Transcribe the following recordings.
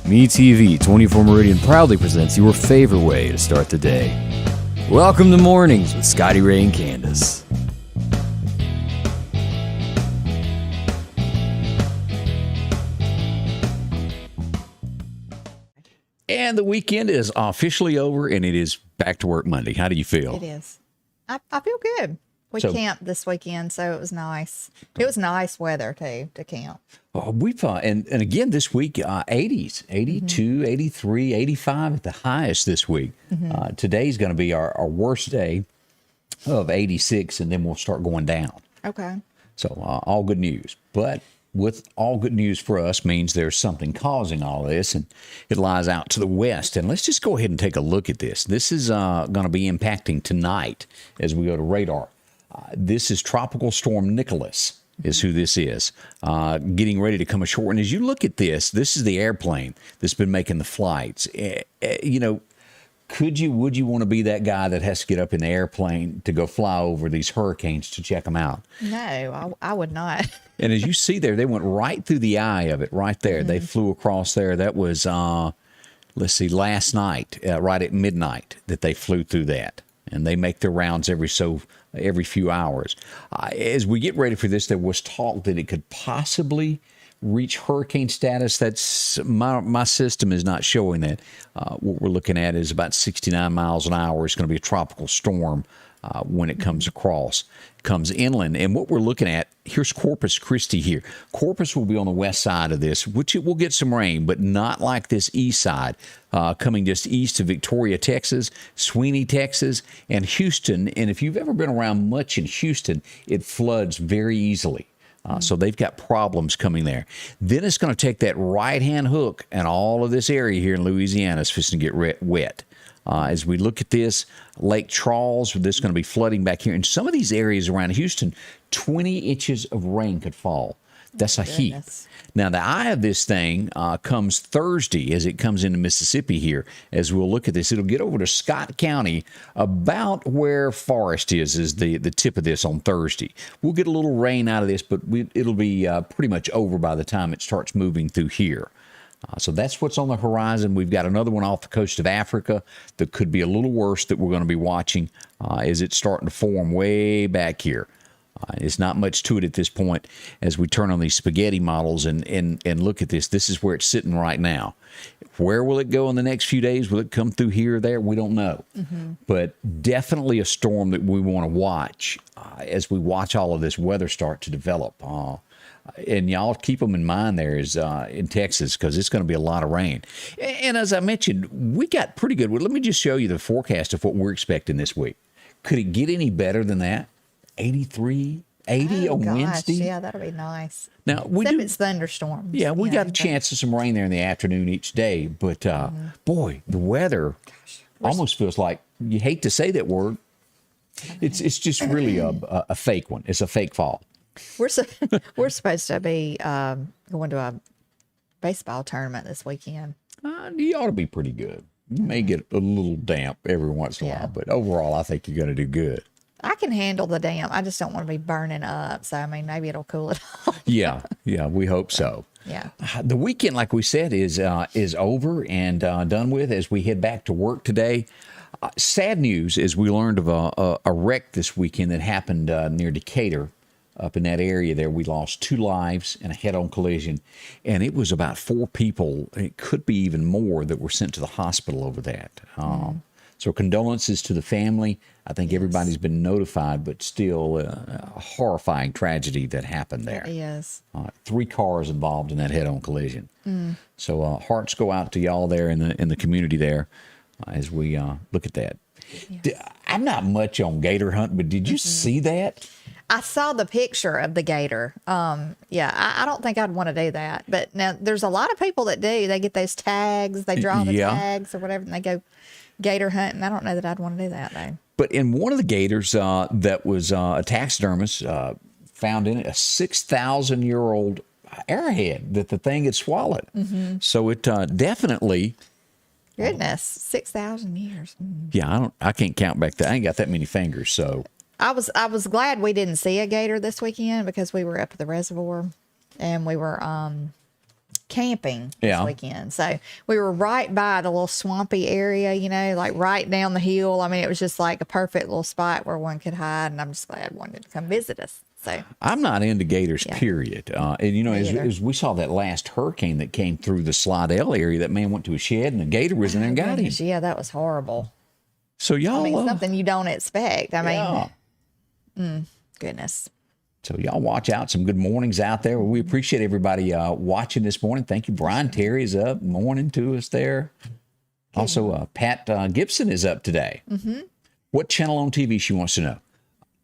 MeTV 24 Meridian proudly presents your favorite way to start the day. Welcome to Mornings with Scotty Ray and Candace. And the weekend is officially over, and it is back to work Monday. How do you feel? It is. I feel good. We camped this weekend, so it was nice. It was nice weather, too, to camp. Oh, we've and again this week, 80s, 82, 83, 85 at the highest this week. Today's going to be our worst day of 86, and then we'll start going down. Okay. So all good news. But with all good news for us means there's something causing all this, and it lies out to the west. And let's just go ahead and take a look at this. This is going to be impacting tonight as we go to radar. This is Tropical Storm Nicholas is who this is, getting ready to come ashore. And as you look at this, this is the airplane that's been making the flights. You know, would you want to be that guy that has to get up in the airplane to go fly over these hurricanes to check them out? No, I would not. And as you see there, they went right through the eye of it right there. They flew across there. That was, let's see, last night, right at midnight that they flew through that. And they make their rounds every few hours. As we get ready for this, there was talk that it could possibly reach hurricane status. That's my system is not showing that. What we're looking at is about 69 miles an hour. It's going to be a tropical storm when it comes across, comes inland. And what we're looking at, here's Corpus Christi here. Corpus will be on the west side of this, which it will get some rain, but not like this east side, coming just east of Victoria, Texas, Sweeney, Texas, and Houston. And if you've ever been around much in Houston, it floods very easily. So they've got problems coming there. Then it's going to take that right-hand hook, and all of this area here in Louisiana is fixing to get wet. As we look at this, Lake Charles, this is going to be flooding back here. In some of these areas around Houston, 20 inches of rain could fall. That's a heap. Now, the eye of this thing comes Thursday as it comes into Mississippi here. As we'll look at this, it'll get over to Scott County, about where Forest is the tip of this on Thursday. We'll get a little rain out of this, but it'll be pretty much over by the time it starts moving through here. So that's what's on the horizon. We've got another one off the coast of Africa that could be a little worse that we're going to be watching as it's starting to form way back here. It's not much to it at this point as we turn on these spaghetti models and look at this. This is where it's sitting right now. Where will it go in the next few days? Will it come through here or there? We don't know. But definitely a storm that we want to watch as we watch all of this weather start to develop. And y'all keep them in mind there is in Texas because it's going to be a lot of rain. And as I mentioned, we got pretty good. Let me just show you the forecast of what we're expecting this week. Could it get any better than that? 83, 80 on Wednesday? Yeah, that'll be nice. Now, Except it's thunderstorms. Yeah, we got a chance of some rain there in the afternoon each day. But, boy, the weather almost feels like, you hate to say that word, it's just really a fake one. It's a fake fall. We're supposed to be going to a baseball tournament this weekend. You ought to be pretty good. You may get a little damp every once in a while, but overall, I think you're going to do good. I can handle the damp. I just don't want to be burning up. So, I mean, maybe it'll cool it off. Yeah, we hope so. Yeah. The weekend, like we said, is over and done with as we head back to work today. Sad news is we learned of a wreck this weekend that happened near Decatur. Up in that area there, we lost 2 lives in a head-on collision, and it was about 4 people, it could be even more, that were sent to the hospital over that. So condolences to the family. I think everybody's been notified, but still a horrifying tragedy that happened there. It is. 3 cars involved in that head-on collision. So hearts go out to y'all there in the community there as we look at that. Yes. I'm not much on gator hunt, but did you see that? I saw the picture of the gator. I don't think I'd want to do that. But now there's a lot of people that do. They get those tags, they draw the tags or whatever, and they go gator hunting. I don't know that I'd want to do that, though. But in one of the gators that was a taxidermist found in it a 6,000-year-old arrowhead that the thing had swallowed. So it definitely... Goodness, 6,000 years. Yeah, I can't count back there. I ain't got that many fingers, so... I was glad we didn't see a gator this weekend because we were up at the reservoir and we were camping Yeah. this weekend. So we were right by the little swampy area, you know, like right down the hill. I mean, it was just like a perfect little spot where one could hide. And I'm just glad one did come visit us. So I'm not into gators, period. And, you know, as we saw that last hurricane that came through the Slidell area, that man went to a shed and a gator was in there and got him. Yeah, that was horrible. So y'all, I mean, something you don't expect. I mean, goodness. So y'all watch out. Some good mornings out there. We appreciate everybody watching this morning. Thank you. Brian Terry is up morning to us there. Also, Pat Gibson is up today. Mm-hmm. What channel on TV she wants to know?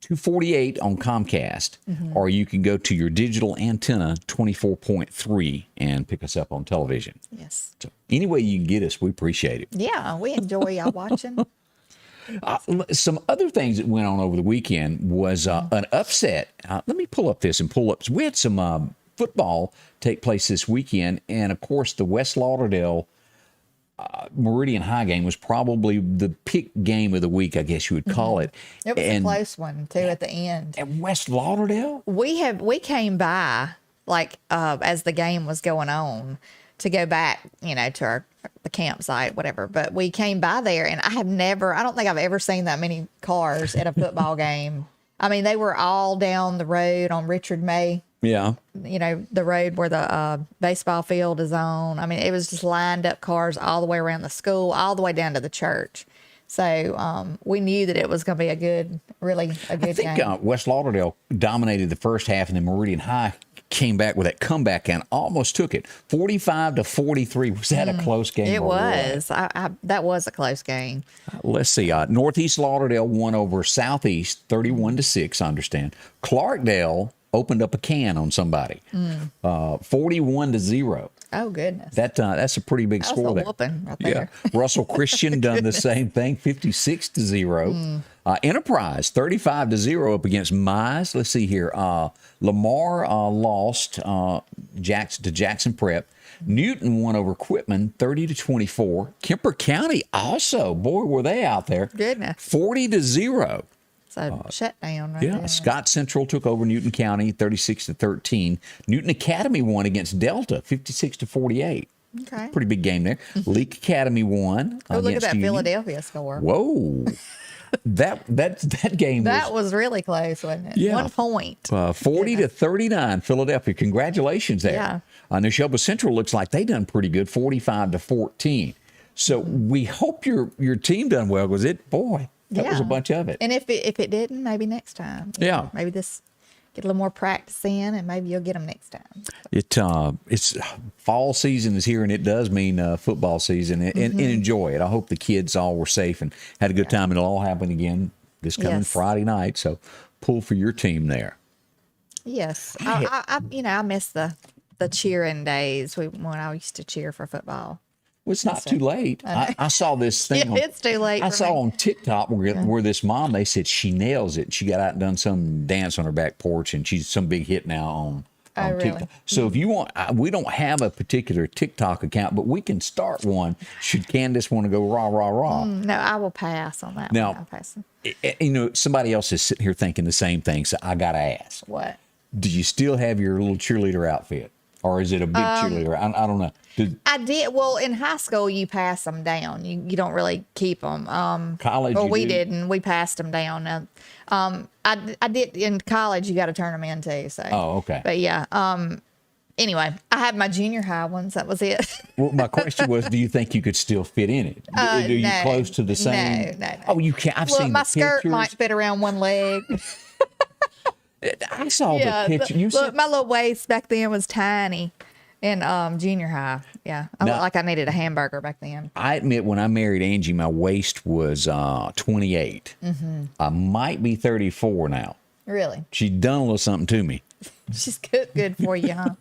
248 on Comcast, or you can go to your digital antenna 24.3 and pick us up on television. Yes. So any way you can get us, we appreciate it. Yeah, we enjoy y'all watching. Some other things that went on over the weekend was an upset. Let me pull up this and pull up. We had some football take place this weekend, and of course, the West Lauderdale Meridian High game was probably the pick game of the week, I guess you would call it. It was a close one too at the end. At West Lauderdale, we came by like as the game was going on to go back, you know, to the campsite, whatever. But we came by there, and I don't think I've ever seen that many cars at a football game. I mean, they were all down the road on Richard May. Yeah. You know, the road where the baseball field is on. I mean, it was just lined up cars all the way around the school, all the way down to the church. So we knew that it was going to be a good game. I think West Lauderdale dominated the first half, and then Meridian High came back with that comeback and almost took it 45-43. Was that a close game? It was. That was a close game. Let's see. Northeast Lauderdale won over Southeast 31-6. I understand. Clarkdale opened up a can on somebody, 41-0. Oh goodness! That's a pretty big score there. Whooping right there. Yeah. Russell Christian done the same thing, 56-0. Enterprise 35-0 up against Mize. Let's see here. Lamar lost to Jackson Prep. Newton won over Quitman 30-24. Kemper County also, boy, were they out there. Goodness. 40-0. So shut down right there. Scott Central took over Newton County 36-13. Newton Academy won against Delta 56-48. Okay. Pretty big game there. Leak Academy won. Oh, look at that Union. Philadelphia score. Whoa. that game was really close, wasn't it? Yeah. 1 point. 40-39 Philadelphia. Congratulations there. Yeah. Neshoba Central looks like they done pretty good, 45-14. So we hope your team done well, because that was a bunch of it. And if it didn't, maybe next time. Yeah. Maybe get a little more practice in, and maybe you'll get them next time. It's fall season is here, and it does mean football season, and enjoy it. I hope the kids all were safe and had a good time, and it'll all happen again this coming Friday night. So pull for your team there. Yes. I miss the cheering days when I used to cheer for football. Well, it's not too late. I saw this thing. It's too late. I saw on TikTok where this mom, they said she nails it. She got out and done some dance on her back porch, and she's some big hit now on TikTok. Really? So if you want, we don't have a particular TikTok account, but we can start one. Should Candace want to go rah, rah, rah? No, I will pass on that now, one. I'll pass. Somebody else is sitting here thinking the same thing, so I got to ask. What? Do you still have your little cheerleader outfit? Or is it a big cheerleader? I don't know. I did. Well, in high school, you pass them down. You don't really keep them. College, well, we didn't. We passed them down. I did in college. You got to turn them in too. So. Oh, okay. But yeah. Anyway, I had my junior high ones. That was it. Well, my question was, do you think you could still fit in it? Are you no, close to the same? No. Oh, you can't. I've seen my the skirt pictures. might fit around one leg. I saw the picture. My little waist back then was tiny in junior high. Yeah, I looked like I needed a hamburger back then. I admit, when I married Angie, my waist was 28. I might be 34 now. Really? She's done a little something to me. She's good for you, huh?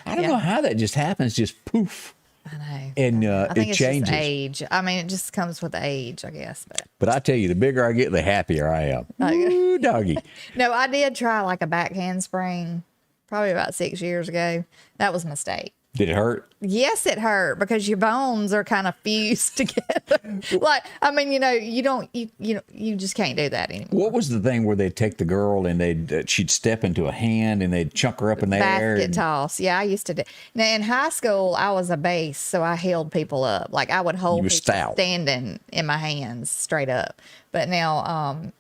I don't know how that just happens. Just poof. I know. And I think it's changes. just age. I mean, it just comes with age, I guess. But I tell you, the bigger I get, the happier I am. Ooh, doggy. No, I did try like a back handspring probably about 6 years ago. That was a mistake. Did it hurt? Yes, it hurt because your bones are kind of fused together. Like, I mean, you just can't do that anymore. What was the thing where they'd take the girl and she'd step into a hand and they'd chuck her up in the air? Basket toss. Yeah, I used to do. Now, in high school, I was a base, so I held people up. Like, I would hold people standing in my hands straight up. But now,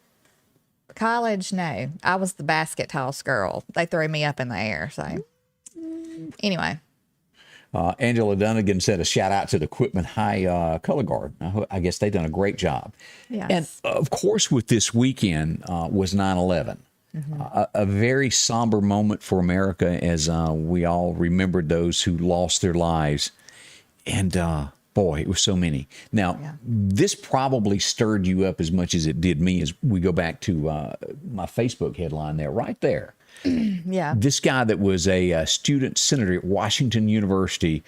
college, no. I was the basket toss girl. They threw me up in the air. So, anyway. Angela Dunnigan said a shout out to the Quitman High Color Guard. I guess they've done a great job. Yes. And of course, with this weekend was 9/11, a very somber moment for America as we all remembered those who lost their lives. And boy, it was so many. Now, this probably stirred you up as much as it did me as we go back to my Facebook headline there, right there. Yeah. This guy that was a student senator at Washington University,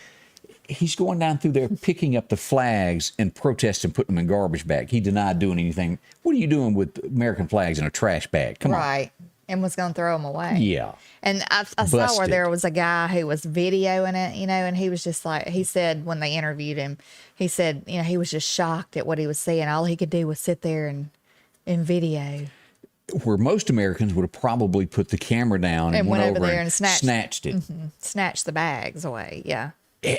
he's going down through there picking up the flags and protesting, putting them in garbage bag. He denied doing anything. What are you doing with American flags in a trash bag? Come on. Right. And was going to throw them away. Yeah. And I saw where there was a guy who was videoing it, and he was just like, he said when they interviewed him, he said, he was just shocked at what he was seeing. All he could do was sit there and video. Where most Americans would have probably put the camera down and went over there and snatched it. Mm-hmm. Snatched the bags away, yeah.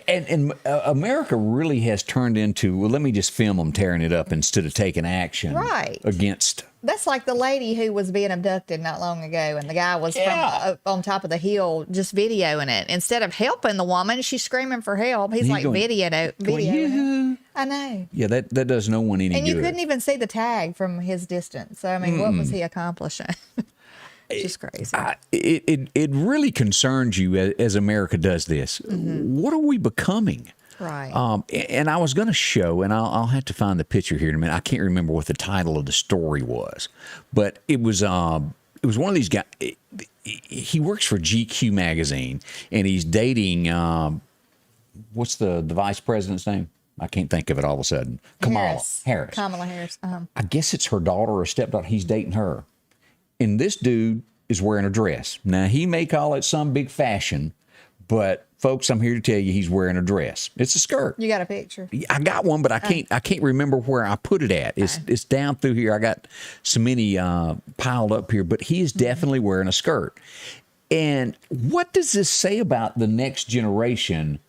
And America really has turned into, well, let me just film them tearing it up instead of taking action against. That's like the lady who was being abducted not long ago, and the guy was from on top of the hill just videoing it. Instead of helping the woman, she's screaming for help. He's like videoing it. I know. Yeah, that does no one any good. And you couldn't even see the tag from his distance. So, I mean, what was he accomplishing? Just crazy. It really concerns you as America does this. What are we becoming? Right. And I was going to show, and I'll have to find the picture here in a minute. I can't remember what the title of the story was, but it was one of these guys. He works for GQ magazine, and he's dating. What's the vice president's name? I can't think of it all of a sudden. Kamala Harris. Kamala Harris. I guess it's her daughter or stepdaughter. He's dating her. And this dude is wearing a dress. Now, he may call it some big fashion, but folks, I'm here to tell you he's wearing a dress. It's a skirt. You got a picture? I got one, but I can't remember where I put it at. It's down through here. I got so many piled up here, but he is definitely wearing a skirt. And what does this say about the next generation?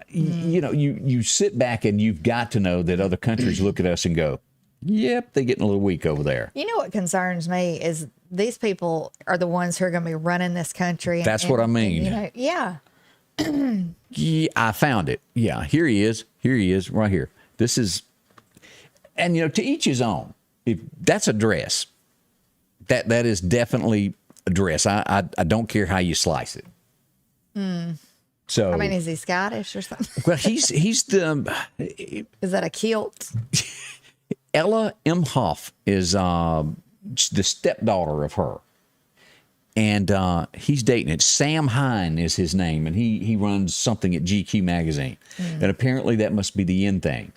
You sit back and you've got to know that other countries look at us and go, yep, they're getting a little weak over there. You know what concerns me is these people are the ones who are going to be running this country. That's what I mean. Yeah. Yeah, I found it. Yeah, here he is. Here he is, right here. This is, and to each his own. If that's a dress, that is definitely a dress. I don't care how you slice it. So I mean, is he Scottish or something? Well, he's the. Is that a kilt? Ella Imhoff is the stepdaughter of her. And he's dating it. Sam Hine is his name, and he runs something at GQ magazine. And apparently that must be the in thing.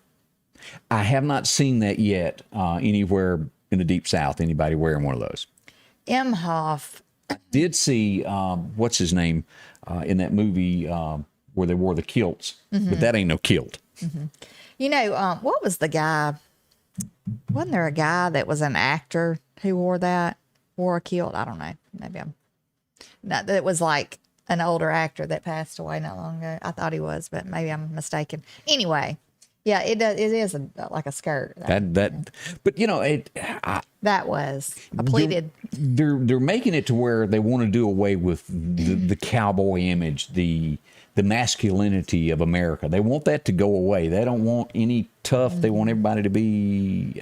I have not seen that yet anywhere in the Deep South, anybody wearing one of those. Imhoff. I did see, what's his name, in that movie where they wore the kilts, but that ain't no kilt. What was the guy? Wasn't there a guy that was an actor who wore a kilt? I don't know. Maybe that was like an older actor that passed away not long ago. I thought he was, but maybe I'm mistaken. Anyway, yeah, it does. It is like a skirt. But that was a pleated. They're making it to where they want to do away with the cowboy image, the masculinity of America. They want that to go away. They don't want any tough. They want everybody to be.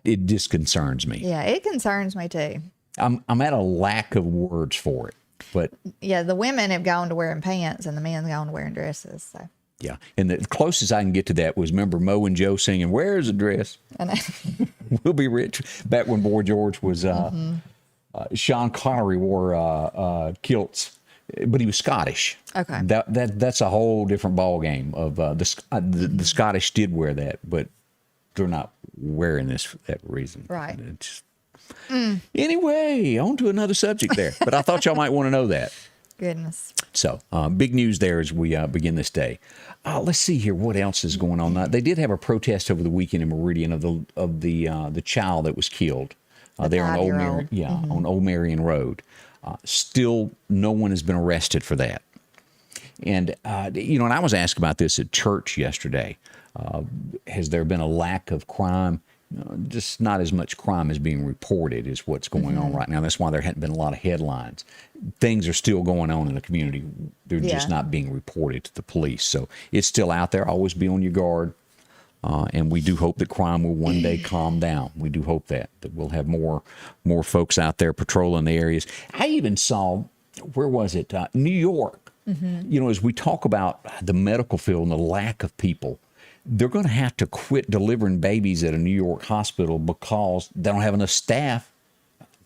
It just concerns me. Yeah, it concerns me too. I'm at a lack of words for it, but yeah, the women have gone to wearing pants and the men have gone to wearing dresses. So. Yeah, and the closest I can get to that was, remember Mo and Joe singing, "Where's the dress? We'll be rich." Back when Boy George was, Sean Connery wore kilts, but he was Scottish. Okay, that's a whole different ball game. Of the Scottish did wear that, but they're not wearing this for that reason. Right. Anyway, on to another subject there. But I thought y'all might want to know that. Goodness. So big news there as we begin this day. Let's see here. What else is going on? They did have a protest over the weekend in Meridian of the child that was killed there on on Old Marion Road. Still, no one has been arrested for that. And and I was asked about this at church yesterday. Has there been a lack of crime? Just not as much crime is being reported is what's going on right now. That's why there hadn't been a lot of headlines. Things are still going on in the community. They're just not being reported to the police. So it's still out there. Always be on your guard. And we do hope that crime will one day calm down. We do hope that we'll have more folks out there patrolling the areas. I even saw, where was it? New York. As we talk about the medical field and the lack of people, they're going to have to quit delivering babies at a New York hospital because they don't have enough staff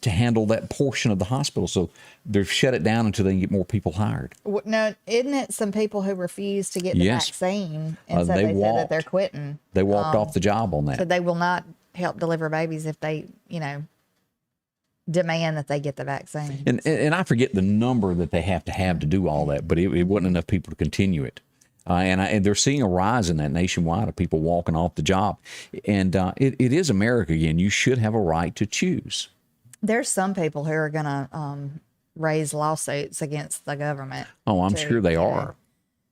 to handle that portion of the hospital. So they've shut it down until they can get more people hired. No, isn't it some people who refuse to get the vaccine? And so they said that they're quitting. They walked off the job on that. So they will not help deliver babies if they, demand that they get the vaccine. And I forget the number that they have to do all that, but it wasn't enough people to continue it. And they're seeing a rise in that nationwide of people walking off the job. And it is America again. You should have a right to choose. There's some people who are going to raise lawsuits against the government. Oh, I'm sure they are.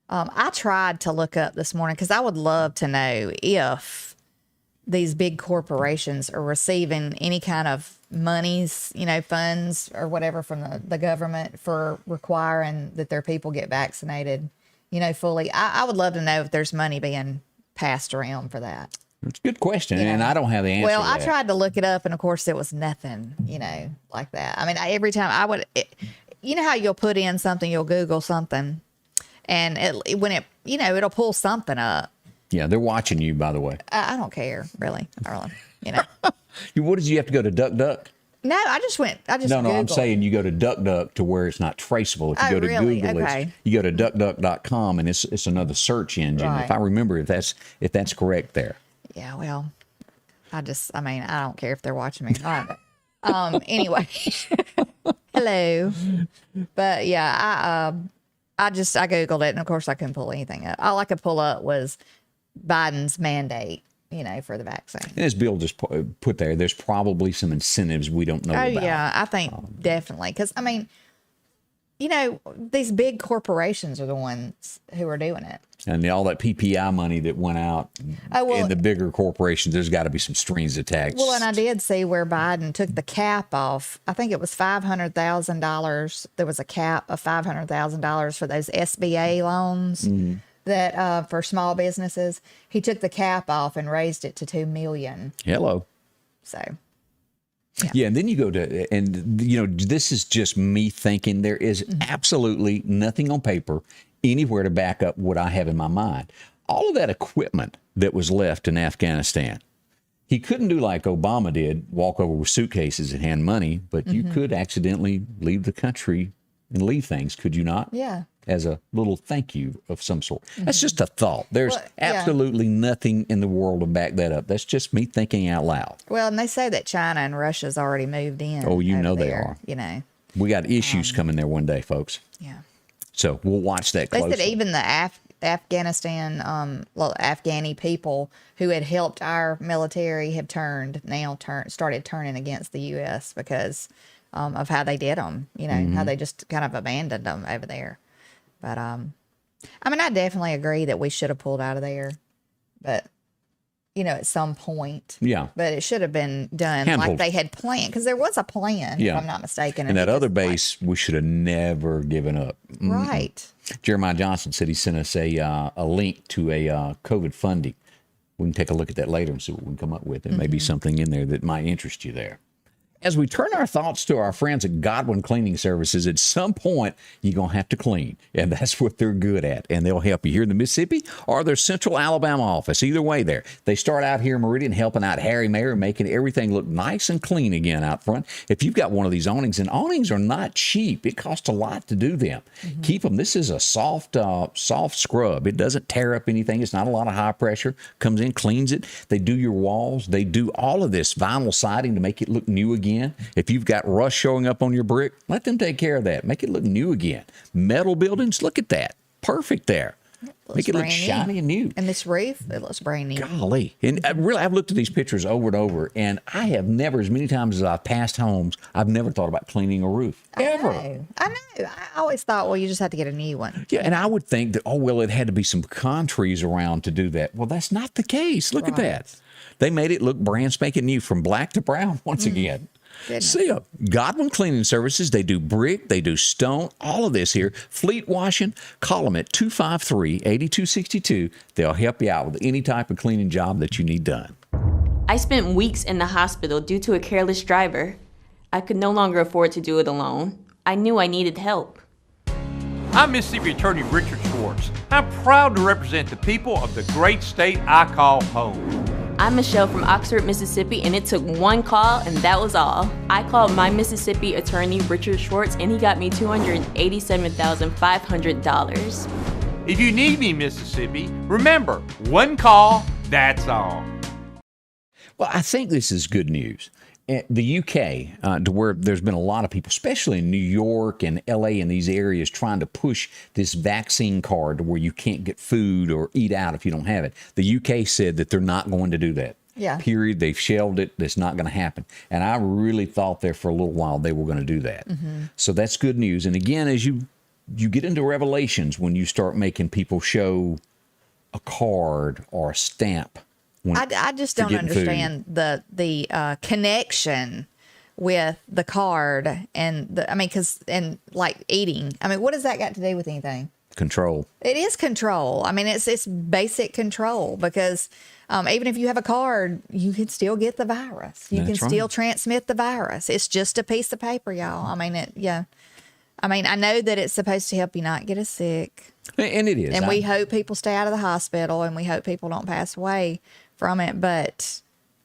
I tried to look up this morning because I would love to know if these big corporations are receiving any kind of monies, funds or whatever from the government for requiring that their people get vaccinated, fully. I would love to know if there's money being passed around for that. It's a good question, and I don't have the answer. Well, to I that. tried to look it up, and of course, it was nothing, like that. I mean, every time I would, how you'll put in something, you'll Google something, and it'll pull something up. Yeah, they're watching you, by the way. I don't care, really. I really, What did you have to go to DuckDuck? No, I just No, Googled. I'm saying you go to DuckDuck to where it's not traceable. If you go to Google, you go to duckduck.com, and it's another search engine. Right. If I remember, if that's correct there. Yeah, well, I don't care if they're watching me or not. Anyway, hello. But yeah, I Googled it, and of course I couldn't pull anything up. All I could pull up was Biden's mandate, for the vaccine. And as Bill just put there, there's probably some incentives we don't know about. Oh, yeah, I think definitely. Because, these big corporations are the ones who are doing it. And all that PPI money that went out in the bigger corporations, there's got to be some strings attached. Well, and I did see where Biden took the cap off. I think it was $500,000. There was a cap of $500,000 for those SBA loans that for small businesses. He took the cap off and raised it to $2 million. Hello. So. Yeah, and then you go to, and this is just me thinking there is absolutely nothing on paper anywhere to back up what I have in my mind. All of that equipment that was left in Afghanistan, he couldn't do like Obama did, walk over with suitcases and hand money, but you could accidentally leave the country and leave things, could you not? Yeah. As a little thank you of some sort. That's just a thought. There's absolutely nothing in the world to back that up. That's just me thinking out loud. Well, and they say that China and Russia's already moved in. Oh, they there, are. We got issues coming there one day, folks. Yeah. So we'll watch that closely. They said even the Afghanistan, Afghani people who had helped our military have started turning against the U.S. because of how they did them, how they just kind of abandoned them over there. But, I definitely agree that we should have pulled out of there, but, at some point. Yeah. But it should have been done Handled. like they had planned, because there was a plan, if I'm not mistaken. And that other base, we should have never given up. Right. Jeremiah Johnson said he sent us a link to a COVID funding. We can take a look at that later and see what we can come up with. There may be something in there that might interest you there. As we turn our thoughts to our friends at Godwin Cleaning Services, at some point, you're going to have to clean. And that's what they're good at. And they'll help you here in the Mississippi or their Central Alabama office. Either way there. They start out here in Meridian helping out Harry Mayer, making everything look nice and clean again out front. If you've got one of these awnings, and awnings are not cheap. It costs a lot to do them. Keep them. This is a soft scrub. It doesn't tear up anything. It's not a lot of high pressure. Comes in, cleans it. They do your walls. They do all of this vinyl siding to make it look new again. again. If you've got rust showing up on your brick, let them take care of that. Make it look new again. Metal buildings, look at that. Perfect there. Make it look shiny and new. And this roof, it looks brand new. Golly. And I've looked at these pictures over and over, and I have never, as many times as I've passed homes, I've never thought about cleaning a roof. Ever. I know. I always thought, well, you just have to get a new one. Yeah, and I would think that, it had to be some pecan trees around to do that. Well, that's not the case. Look at that. They made it look brand spanking new from black to brown once again. Goodness. See, Godwin Cleaning Services, they do brick, they do stone, all of this here. Fleet washing, call them at 253-8262. They'll help you out with any type of cleaning job that you need done. I spent weeks in the hospital due to a careless driver. I could no longer afford to do it alone. I knew I needed help. I'm Mississippi Attorney Richard Schwartz. I'm proud to represent the people of the great state I call home. I'm Michelle from Oxford, Mississippi, and it took one call, and that was all. I called my Mississippi attorney, Richard Schwartz, and he got me $287,500. If you need me, Mississippi, remember, one call, that's all. Well, I think this is good news. The UK, to where there's been a lot of people, especially in New York and LA and these areas, trying to push this vaccine card to where you can't get food or eat out if you don't have it. The UK said that they're not going to do that. Yeah. Period. They've shelved it. That's not going to happen. And I really thought there for a little while they were going to do that. Mm-hmm. So that's good news. And again, as you get into Revelations, when you start making people show a card or a stamp, I just don't understand the connection with the card and and like eating. I mean, what does that got to do with anything? Control. It is control. I mean, it's basic control because even if you have a card, you can still get the virus. You can still transmit the virus. It's just a piece of paper, y'all. I mean, I know that it's supposed to help you not get as sick. And it is. And we hope people stay out of the hospital and we hope people don't pass away from it. But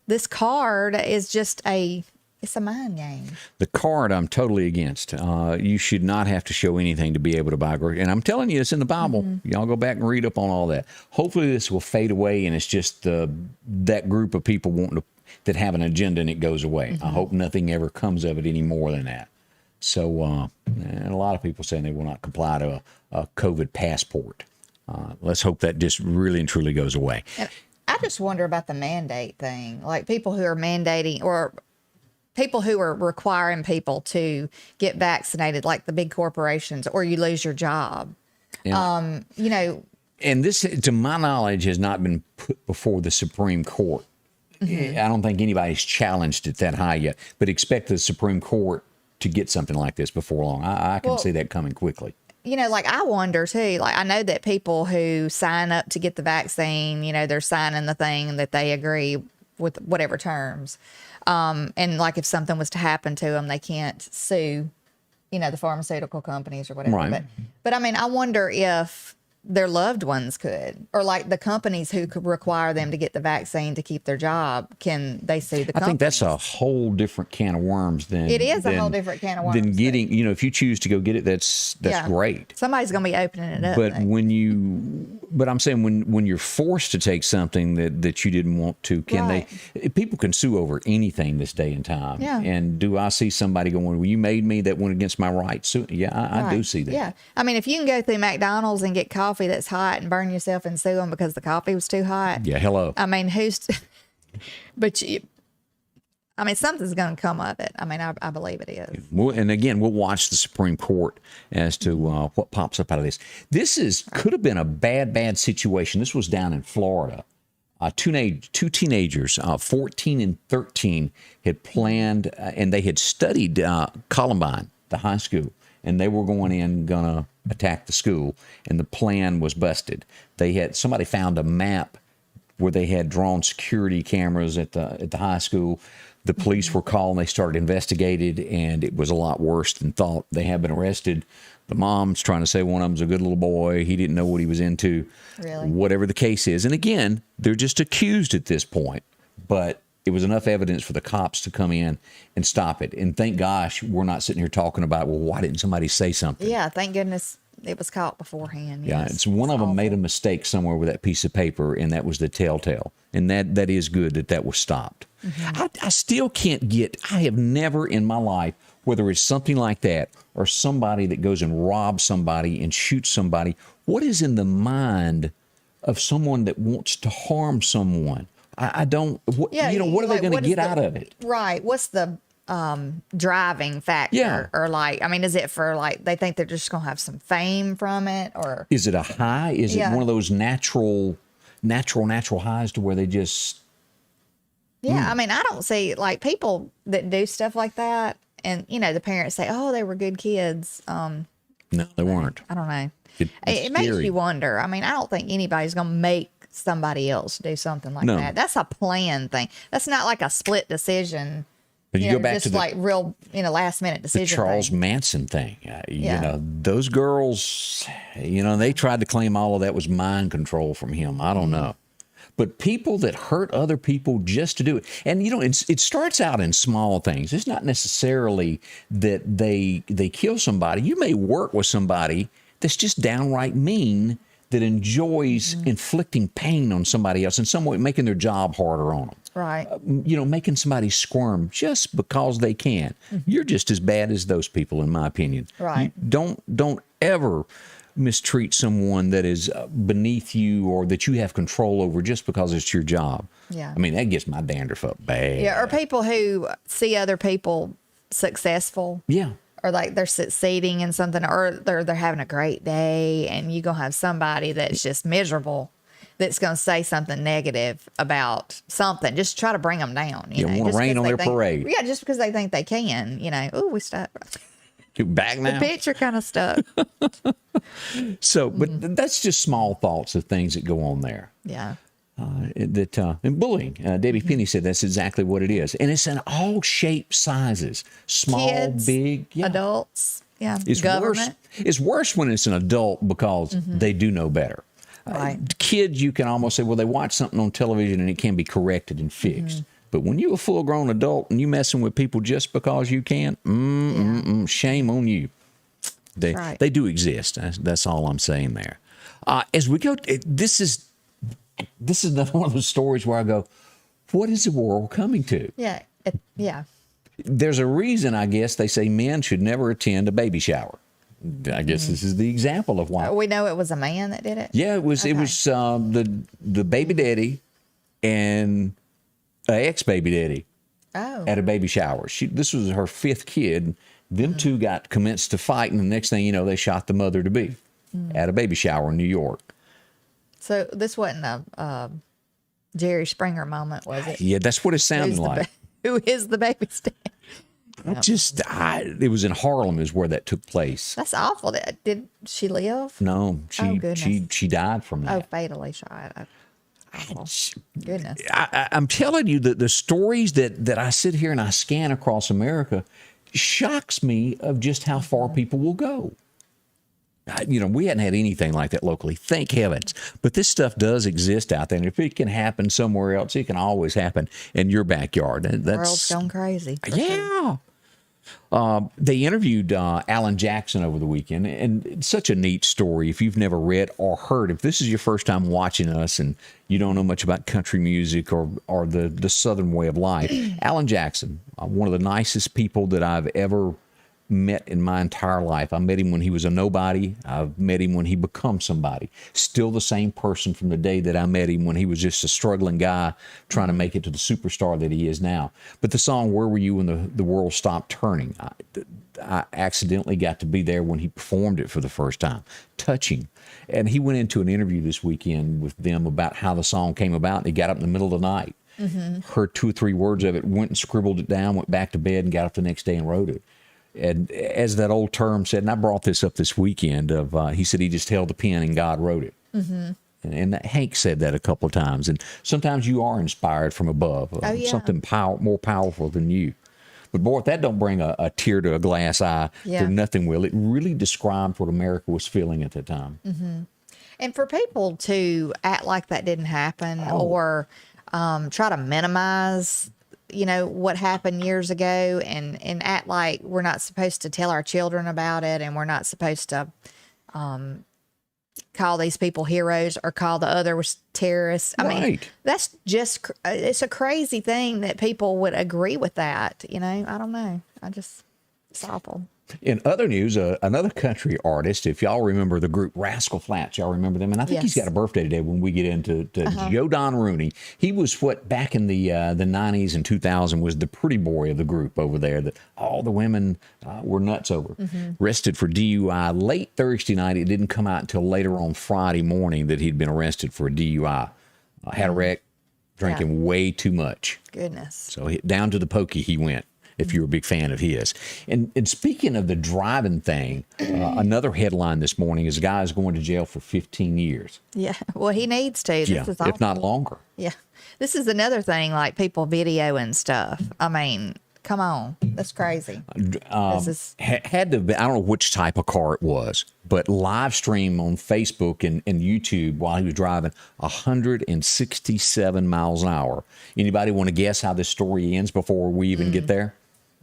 this card is just it's a mind game. The card I'm totally against. You should not have to show anything to be able to buy groceries. And I'm telling you, it's in the Bible. Mm-hmm. Y'all go back and read up on all that. Hopefully this will fade away and it's just that group of people that have an agenda and it goes away. Mm-hmm. I hope nothing ever comes of it any more than that. So, and a lot of people saying they will not comply to a COVID passport. Let's hope that just really and truly goes away. And I just wonder about the mandate thing, like people who are mandating or people who are requiring people to get vaccinated, like the big corporations, or you lose your job. Yeah. And this, to my knowledge, has not been put before the Supreme Court. Mm-hmm. I don't think anybody's challenged it that high yet, but expect the Supreme Court to get something like this before long. I can see that coming quickly. Like I wonder too, like I know that people who sign up to get the vaccine, they're signing the thing that they agree with whatever terms. And like if something was to happen to them, they can't sue, the pharmaceutical companies or whatever. Right. But I mean, I wonder if their loved ones could, or like the companies who could require them to get the vaccine to keep their job, can they sue the companies? I think that's a whole different can of worms than it is a whole different can of worms. Than getting, if you choose to go get it, that's great. Somebody's going to be opening it up. But I'm saying when you're forced to take something that you didn't want to, people can sue over anything this day and time. Yeah. And do I see somebody going, well, you made me, that went against my rights? So, I do see that. Yeah. I mean, if you can go through McDonald's and get coffee that's hot and burn yourself and sue them because the coffee was too hot. Yeah, hello. I mean, something's going to come of it. I mean, I believe it is. And again, we'll watch the Supreme Court as to what pops up out of this. This could have been a bad situation. This was down in Florida. Two teenagers, 14 and 13, had planned, and they had studied Columbine, the high school, and they were going to attack the school, and the plan was busted. Somebody found a map where they had drawn security cameras at the high school. The police were called, and they started investigating, and it was a lot worse than thought. They have been arrested. The mom's trying to say one of them's a good little boy. He didn't know what he was into. Really? Whatever the case is. And again, they're just accused at this point. But it was enough evidence for the cops to come in and stop it. And thank gosh we're not sitting here talking about, well, why didn't somebody say something? Yeah, thank goodness it was caught beforehand. Yeah, Yes. it's one of them awful. made a mistake somewhere with that piece of paper, and that was the telltale. And that is good that was stopped. I still can't get. I have never in my life, whether it's something like that or somebody that goes and robs somebody and shoots somebody, what is in the mind of someone that wants to harm someone? I don't. What are they going to get out of it? Right. What's the driving factor? Yeah. Or like, I mean, is it for like they think they're just gonna have some fame from it, or Is it a high? Is it Yeah. one of those natural highs to where they just? yeah? I mean, I don't see like people that do stuff like that, and the parents say, "Oh, they were good kids." No, they weren't. I don't know. It's It makes scary. you wonder. I mean, I don't think anybody's gonna make somebody else do something like No. that. That's a planned thing. That's not like a split decision. But you go back just to the, like real, last minute the decision. Charles thing. Manson thing. Yeah. Those girls, they tried to claim all of that was mind control from him. I don't know. But people that hurt other people just to do it. And, it starts out in small things. It's not necessarily that they kill somebody. You may work with somebody that's just downright mean, that enjoys inflicting pain on somebody else in some way, making their job harder on them. Right. Making somebody squirm just because they can. You're just as bad as those people, in my opinion. Right. Don't ever mistreat someone that is beneath you or that you have control over just because it's your job. Yeah. I mean, that gets my dandruff up bad. Yeah. Or people who see other people successful. Yeah. Or like they're succeeding in something, or they're having a great day, and you gonna have somebody that's just miserable, that's gonna say something negative about something, just try to bring them down. You wanna just rain because on they their think- parade. Yeah, just because they think they can. Oh, we stopped. You back now? The picture kind of stuck. So, but that's just small thoughts of things that go on there. Yeah. And bullying. Debbie Penny said that's exactly what it is, and it's in all shapes, sizes, small, Kids, big, yeah. adults. Yeah. It's Government. worse. It's worse when it's an adult because they do know better. Right. Kids, you can almost say, well, they watch something on television and it can be corrected and fixed. But when you're a full-grown adult and you messing with people just because you can, shame on you. Right. They do exist. That's all I'm saying there. As we go, this is another one of those stories where I go, what is the world coming to? Yeah. Yeah. There's a reason, I guess, they say men should never attend a baby shower. I guess this is the example of why. We know it was a man that did it. Yeah, it was. Okay. It was the baby daddy and ex baby daddy Oh. at a baby shower. This was her fifth kid. Them two got commenced to fight, and the next thing you know, they shot the mother to be at a baby shower in New York. So this wasn't a Jerry Springer moment, was it? Yeah, that's what it sounded like. Who is the baby dad? It was in Harlem, is where that took place. That's awful. Did she live? No, she goodness. she died from Oh, that. fatally shot. Goodness. I'm telling you that the stories that I sit here and I scan across America shocks me of just how far people will go. We hadn't had anything like that locally, thank heavens. But this stuff does exist out there, and if it can happen somewhere else, it can always happen in your backyard. And The world's gone crazy. for sure. yeah. They interviewed Alan Jackson over the weekend, and it's such a neat story. If you've never read or heard, if this is your first time watching us and you don't know much about country music or the Southern way of life, Alan Jackson, one of the nicest people that I've ever met in my entire life. I met him when he was a nobody. I've met him when he become somebody. Still the same person from the day that I met him when he was just a struggling guy trying to make it to the superstar that he is now. But the song "Where Were You When the World Stopped Turning," I accidentally got to be there when he performed it for the first time. Touching. And he went into an interview this weekend with them about how the song came about, and he got up in the middle of the night, heard 2 or 3 words of it, went and scribbled it down, went back to bed, and got up the next day and wrote it. And as that old term said, and I brought this up this weekend, he said he just held the pen and God wrote it. And Hank said that a couple of times. And sometimes you are inspired from above, something more powerful than you. But boy, if that don't bring a tear to a glass eye, then nothing will. It really described what America was feeling at that time. And for people to act like that didn't happen or try to minimize what happened years ago and act like we're not supposed to tell our children about it and we're not supposed to call these people heroes or call the other was terrorists. I mean, that's just, it's a crazy thing that people would agree with that. You know, I don't know. It's awful. In other news, another country artist, if y'all remember the group Rascal Flatts, y'all remember them? And I think he's got a birthday today when we get into Joe Don Rooney. He was what back in the 90s and 2000 was the pretty boy of the group over there that all the women were nuts over. Arrested for DUI late Thursday night. It didn't come out until later on Friday morning that he'd been arrested for a DUI. Had a wreck, drinking way too much. Goodness. So down to the pokey he went, if you're a big fan of his. And speaking of the driving thing, another headline this morning is a guy's going to jail for 15 years. Yeah, well, he needs to. This is awful. If not longer. Yeah. This is another thing, like people videoing stuff. I mean, come on. That's crazy. Had to be, I don't know which type of car it was, but live stream on Facebook and YouTube while he was driving 167 miles an hour. Anybody want to guess how this story ends before we even get there?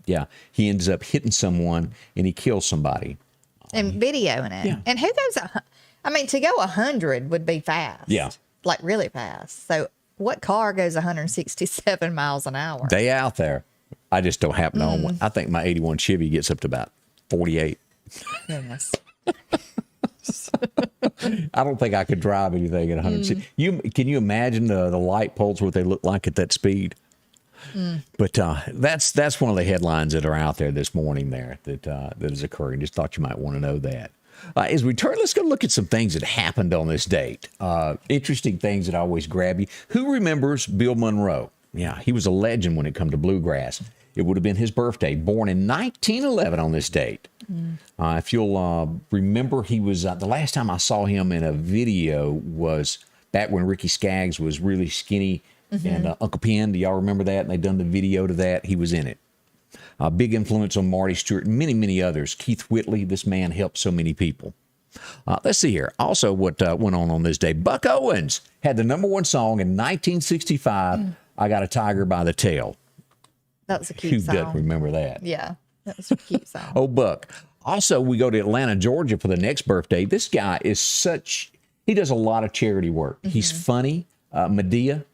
Yeah, he ends up hitting someone and he kills somebody. And videoing it. Yeah. And who goes, I mean, to go 100 would be fast. Yeah. Like really fast. So what car goes 167 miles an hour? They out there. I just don't happen to own one. I think my 81 Chevy gets up to about 48. Goodness. I don't think I could drive anything at 100. Can you imagine the light poles, what they look like at that speed? But that's one of the headlines that are out there this morning there that is occurring. Just thought you might want to know that. As we turn, let's go look at some things that happened on this date. Interesting things that always grab you. Who remembers Bill Monroe? Yeah, he was a legend when it come to bluegrass. It would have been his birthday, born in 1911 on this date. If you'll remember, he was the last time I saw him in a video was back when Ricky Skaggs was really skinny. And Uncle Pen, do y'all remember that? And they done the video to that. He was in it. Big influence on Marty Stewart and many, many others. Keith Whitley, this man helped so many people. Let's see here. Also, what went on this day. Buck Owens had the #1 song in 1965, I Got a Tiger by the Tail. That was a cute song. Who doesn't remember that? Yeah, that was a cute song. Oh, Buck. Also, we go to Atlanta, Georgia for the next birthday. This guy is he does a lot of charity work. He's funny. Medea.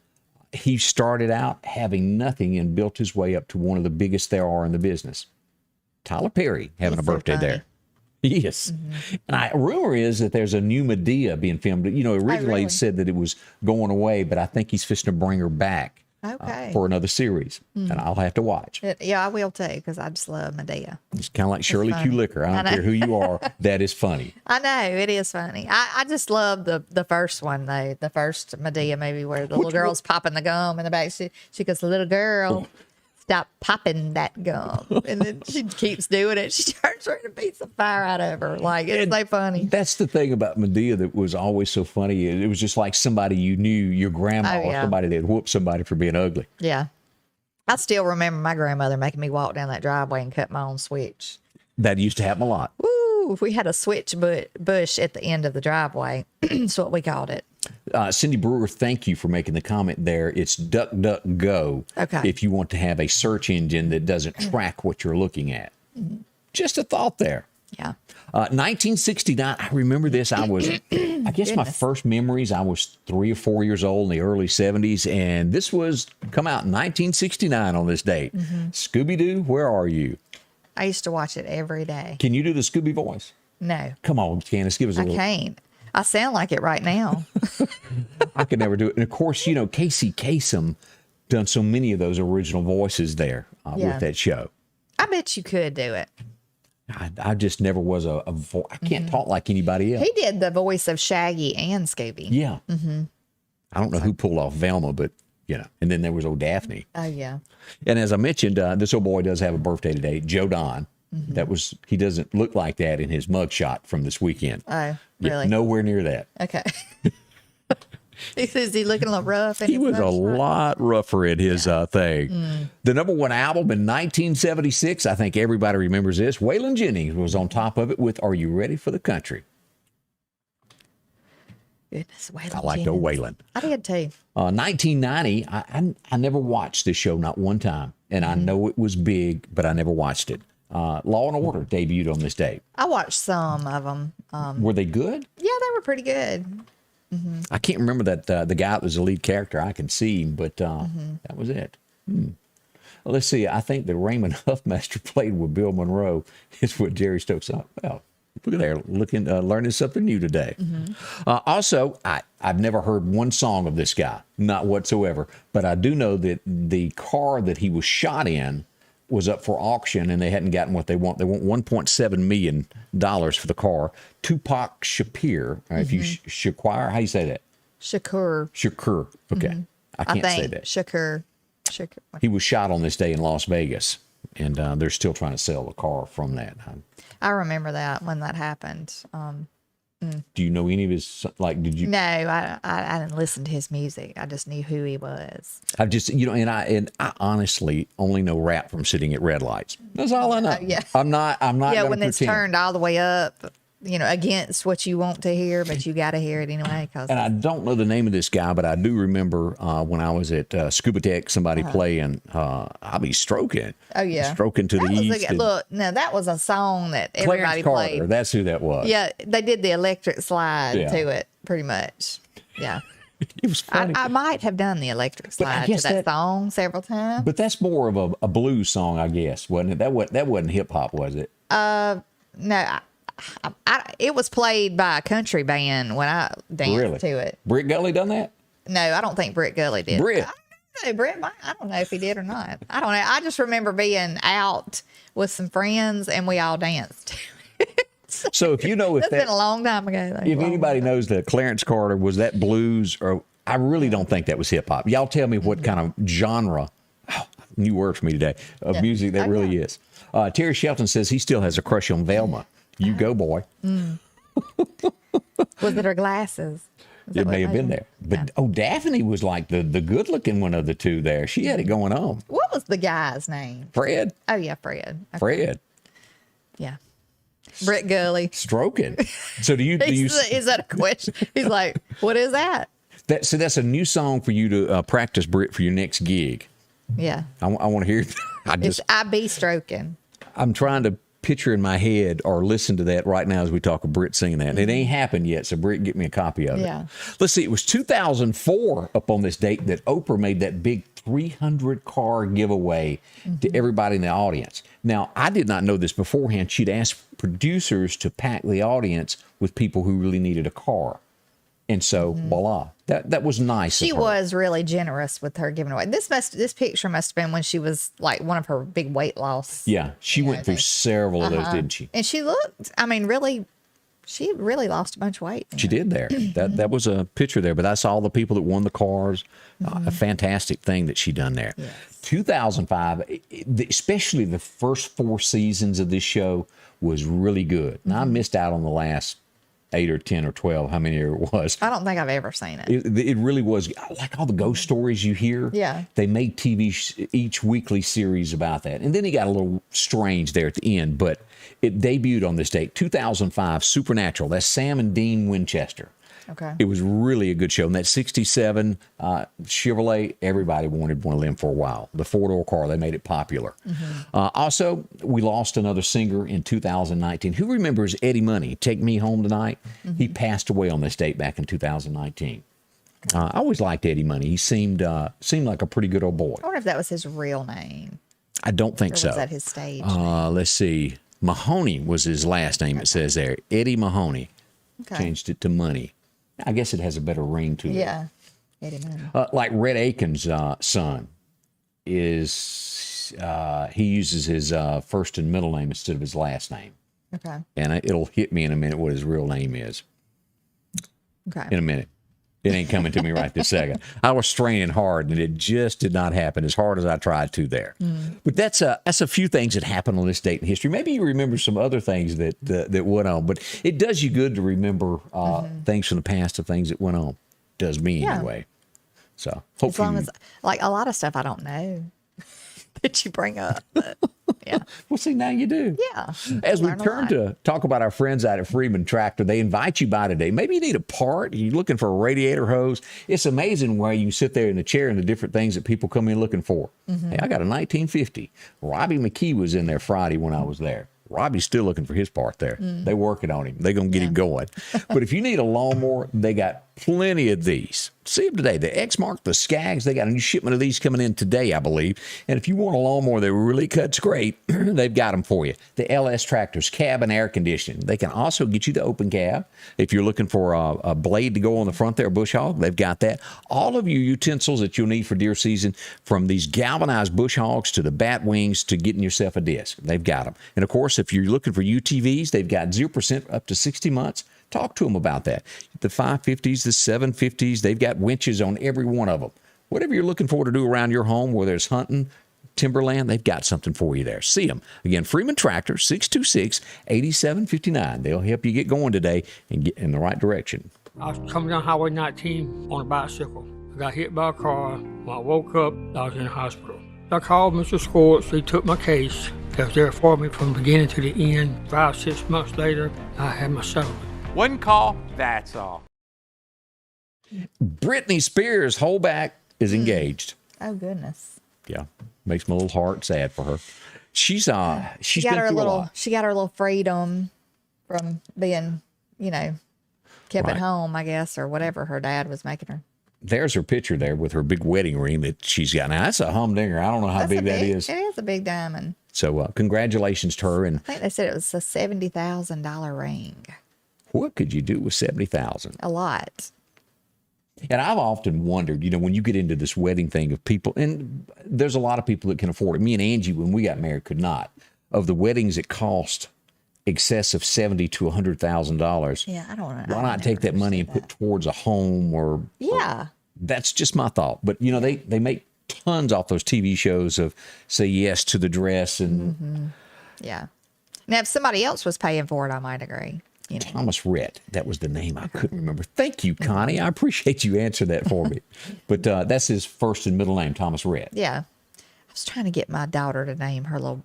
He started out having nothing and built his way up to one of the biggest there are in the business. Tyler Perry having a birthday there. Yes. And rumor is that there's a new Medea being filmed. You know, originally it said that it was going away, but I think he's fixing to bring her back for another series. And I'll have to watch. Yeah, I will too, because I just love Medea. It's kind of like Shirley Q. Liquor. I don't care who you are. That is funny. I know. It is funny. I just love the first one, though. The first Medea movie where the little girl's popping the gum in the back. She goes, little girl, stop popping that gum. And then she keeps doing it. She turns around and beats the fire out of her. Like, it's so funny. That's the thing about Medea that was always so funny. It was just like somebody you knew, your grandma or somebody that had whooped somebody for being ugly. Yeah. I still remember my grandmother making me walk down that driveway and cut my own switch. That used to happen a lot. Woo! We had a switch bush at the end of the driveway. That's what we called it. Cindy Brewer, thank you for making the comment there. It's DuckDuckGo if you want to have a search engine that doesn't track what you're looking at. Just a thought there. Yeah. 1969, I remember this. I was, I guess my first memories, I was 3 or 4 years old in the early 70s, and this was come out in 1969 on this date. Scooby-Doo, where are you? I used to watch it every day. Can you do the Scooby voice? No. Come on, Candace, give us a little. I can't. I sound like it right now. I could never do it. And of course, you know, Casey Kasem done so many of those original voices there with that show. I bet you could do it. I just never was a voice. I can't talk like anybody else. He did the voice of Shaggy and Scooby. Yeah. I don't know who pulled off Velma, but, you know, and then there was old Daphne. Oh, yeah. And as I mentioned, this old boy does have a birthday today, Joe Don. He doesn't look like that in his mugshot from this weekend. Oh, really? Yeah, nowhere near that. Okay. Is he looking a little rough? He was a lot rougher in his thing. The #1 album in 1976, I think everybody remembers this. Waylon Jennings was on top of it with Are You Ready for the Country? Goodness, Waylon I liked old Waylon. I did too. 1990, I never watched this show, not one time. And I know it was big, but I never watched it. Law and Order debuted on this date. I watched some of them. Were they good? Yeah, they were pretty good. I can't remember that the guy that was the lead character. I can see him, but that was it. Well, let's see. I think that Raymond Huffmaster played with Bill Monroe is what Jerry Stokes thought. Well, look at there, learning something new today. Also, I've never heard one song of this guy, not whatsoever. But I do know that the car that he was shot in was up for auction, and they hadn't gotten what they want. They want $1.7 million for the car. Tupac Shakur, if you Shakur, how you say that? Shakur. Okay, I can't say that. Shakur. He was shot on this day in Las Vegas, and they're still trying to sell the car from that. I remember that when that happened. Do you know any of his, like, did you? No, I didn't listen to his music. I just knew who he was. I've just, and I honestly only know rap from sitting at red lights. That's all I know. Yeah. I'm not Yeah, gonna when it's pretend. turned all the way up, against what you want to hear, but you got to hear it anyway. And I don't know the name of this guy, but I do remember when I was at Scuba Tech, somebody playing, I'll be stroking. Oh, yeah. Stroking to That the was east. Look, no, that was a song that everybody Clarence Carter, played. that's who that was. Yeah, they did the electric slide Yeah. to it, pretty much. Yeah. It was funny. I might have done the electric But I slide to guess that song several times. But that's more of a blues song, I guess, wasn't it? That wasn't hip hop, was it? No, it was played by a country band when I danced Really? to it. Brick Gully done that? No, I don't think Britt Gully did. Britt. I don't know if he did or not. I don't know. I just remember being out with some friends and we all danced. So if you know if That's been a long time ago. Though. if anybody knows that Clarence Carter was that blues, or I really don't think that was hip hop. Y'all tell me what kind of genre, new word for me today, of music that really is. Terry Shelton says he still has a crush on Velma. You go, boy. Was it her glasses? It may have been there. But, Daphne was like the good-looking one of the two there. She had it going on. What was the guy's name? Fred. Oh, yeah, Fred. Okay. Fred. Yeah. Britt Gully. Stroking. So do you... Is that a question? He's like, what is that? So that's a new song for you to practice, Britt, for your next gig. Yeah. I want to hear... It's I Be Stroking. I'm trying to picture in my head or listen to that right now as we talk of Britt singing that. And it ain't happened yet, so Britt, get me a copy of it. Yeah. Let's see, it was 2004 up on this date that Oprah made that big 300-car giveaway to everybody in the audience. Now, I did not know this beforehand. She'd asked producers to pack the audience with people who really needed a car. And so, voila, that was nice. She of her. was really generous with her giving away. This picture must have been when she was like one of her big weight loss. Yeah, she went through several of those, didn't she? And she looked, she really lost a bunch of weight. She did there. That was a picture there, but that's all the people that won the cars. A fantastic thing that she done there. Yes. 2005, especially the first 4 seasons of this show was really good. Now, I missed out on the last 8 or 10 or 12, how many it was. I don't think I've ever seen it. It really was. Like all the ghost stories you hear. Yeah. They made each weekly series about that. And then it got a little strange there at the end, but it debuted on this date, 2005, Supernatural. That's Sam and Dean Winchester. Okay. It was really a good show. And that 67 Chevrolet, everybody wanted one of them for a while. The 4-door car, they made it popular. Also, we lost another singer in 2019. Who remembers Eddie Money, Take Me Home Tonight? He passed away on this date back in 2019. I always liked Eddie Money. He seemed like a pretty good old boy. I wonder if that was his real name. I don't think Or so. was that his stage? Let's see. Mahoney was his last name, it says there. Eddie Mahoney. Okay. Changed it to Money. I guess it has a better ring to it. Yeah. Eddie Money. Like Red Aiken's son is, he uses his first and middle name instead of his last name. Okay. And it'll hit me in a minute what his real name is. Okay. In a minute. It ain't coming to me right this second. I was straining hard, and it just did not happen as hard as I tried to there. But that's a few things that happened on this date in history. Maybe you remember some other things that went on, but it does you good to remember things from the past of things that went on. Does me anyway. So hopefully, As long as, like, a lot of stuff I don't know that you bring up. But Yeah. Well, see, now you do. Yeah. As we Learn a turn lot. to talk about our friends out at Freeman Tractor, they invite you by today. Maybe you need a part. You're looking for a radiator hose. It's amazing where you sit there in the chair and the different things that people come in looking for. Hey, I got a 1950. Robbie McKee was in there Friday when I was there. Robbie's still looking for his part there. They're working on him. They're going to get him going. But if you need a lawnmower, they got plenty of these. See them today. The Exmark, the Skags, they got a new shipment of these coming in today, I believe. And if you want a lawnmower that really cuts great, they've got them for you. The LS Tractors, cab and air conditioning. They can also get you the open cab. If you're looking for a blade to go on the front there, bush hog, they've got that. All of your utensils that you'll need for deer season, from these galvanized bush hogs to the bat wings to getting yourself a disc, they've got them. And of course, if you're looking for UTVs, they've got 0% up to 60 months. Talk to them about that. The 550s, the 750s, they've got winches on every one of them. Whatever you're looking for to do around your home, whether it's hunting, timberland, they've got something for you there. See them. Again, Freeman Tractor, 626-8759. They'll help you get going today and get in the right direction. I was coming down Highway 19 on a bicycle. I got hit by a car. When I woke up, I was in the hospital. I called Mr. Swartz. He took my case. He was there for me from the beginning to the end. 5-6 months later, I had my settlement. One call, that's all. Britney Spears' holdback is engaged. Oh, goodness. Yeah, makes my little heart sad for her. She's She been got her through a little. lot. She got her little freedom from being, kept Right. at home, I guess, or whatever her dad was making her. There's her picture there with her big wedding ring that she's got. Now, that's a humdinger. I don't know how That's big a that is. It is a big diamond. So congratulations to her. And I think they said it was a $70,000 ring. what could you do with $70,000? A lot. And I've often wondered, when you get into this wedding thing of people, and there's a lot of people that can afford it. Me and Angie, when we got married, could not. Of the weddings that cost excess of $70,000 to $100,000. Yeah, I don't know. Why not take that money and put towards a home or? Yeah. That's just my thought. But they make tons off those TV shows of say yes to the dress and Yeah. Now, if somebody else was paying for it, I might agree. Thomas Rhett. That was the name I couldn't remember. Thank you, Connie. I appreciate you answering that for me. But that's his first and middle name, Thomas Rhett. Yeah. I was trying to get my daughter to name her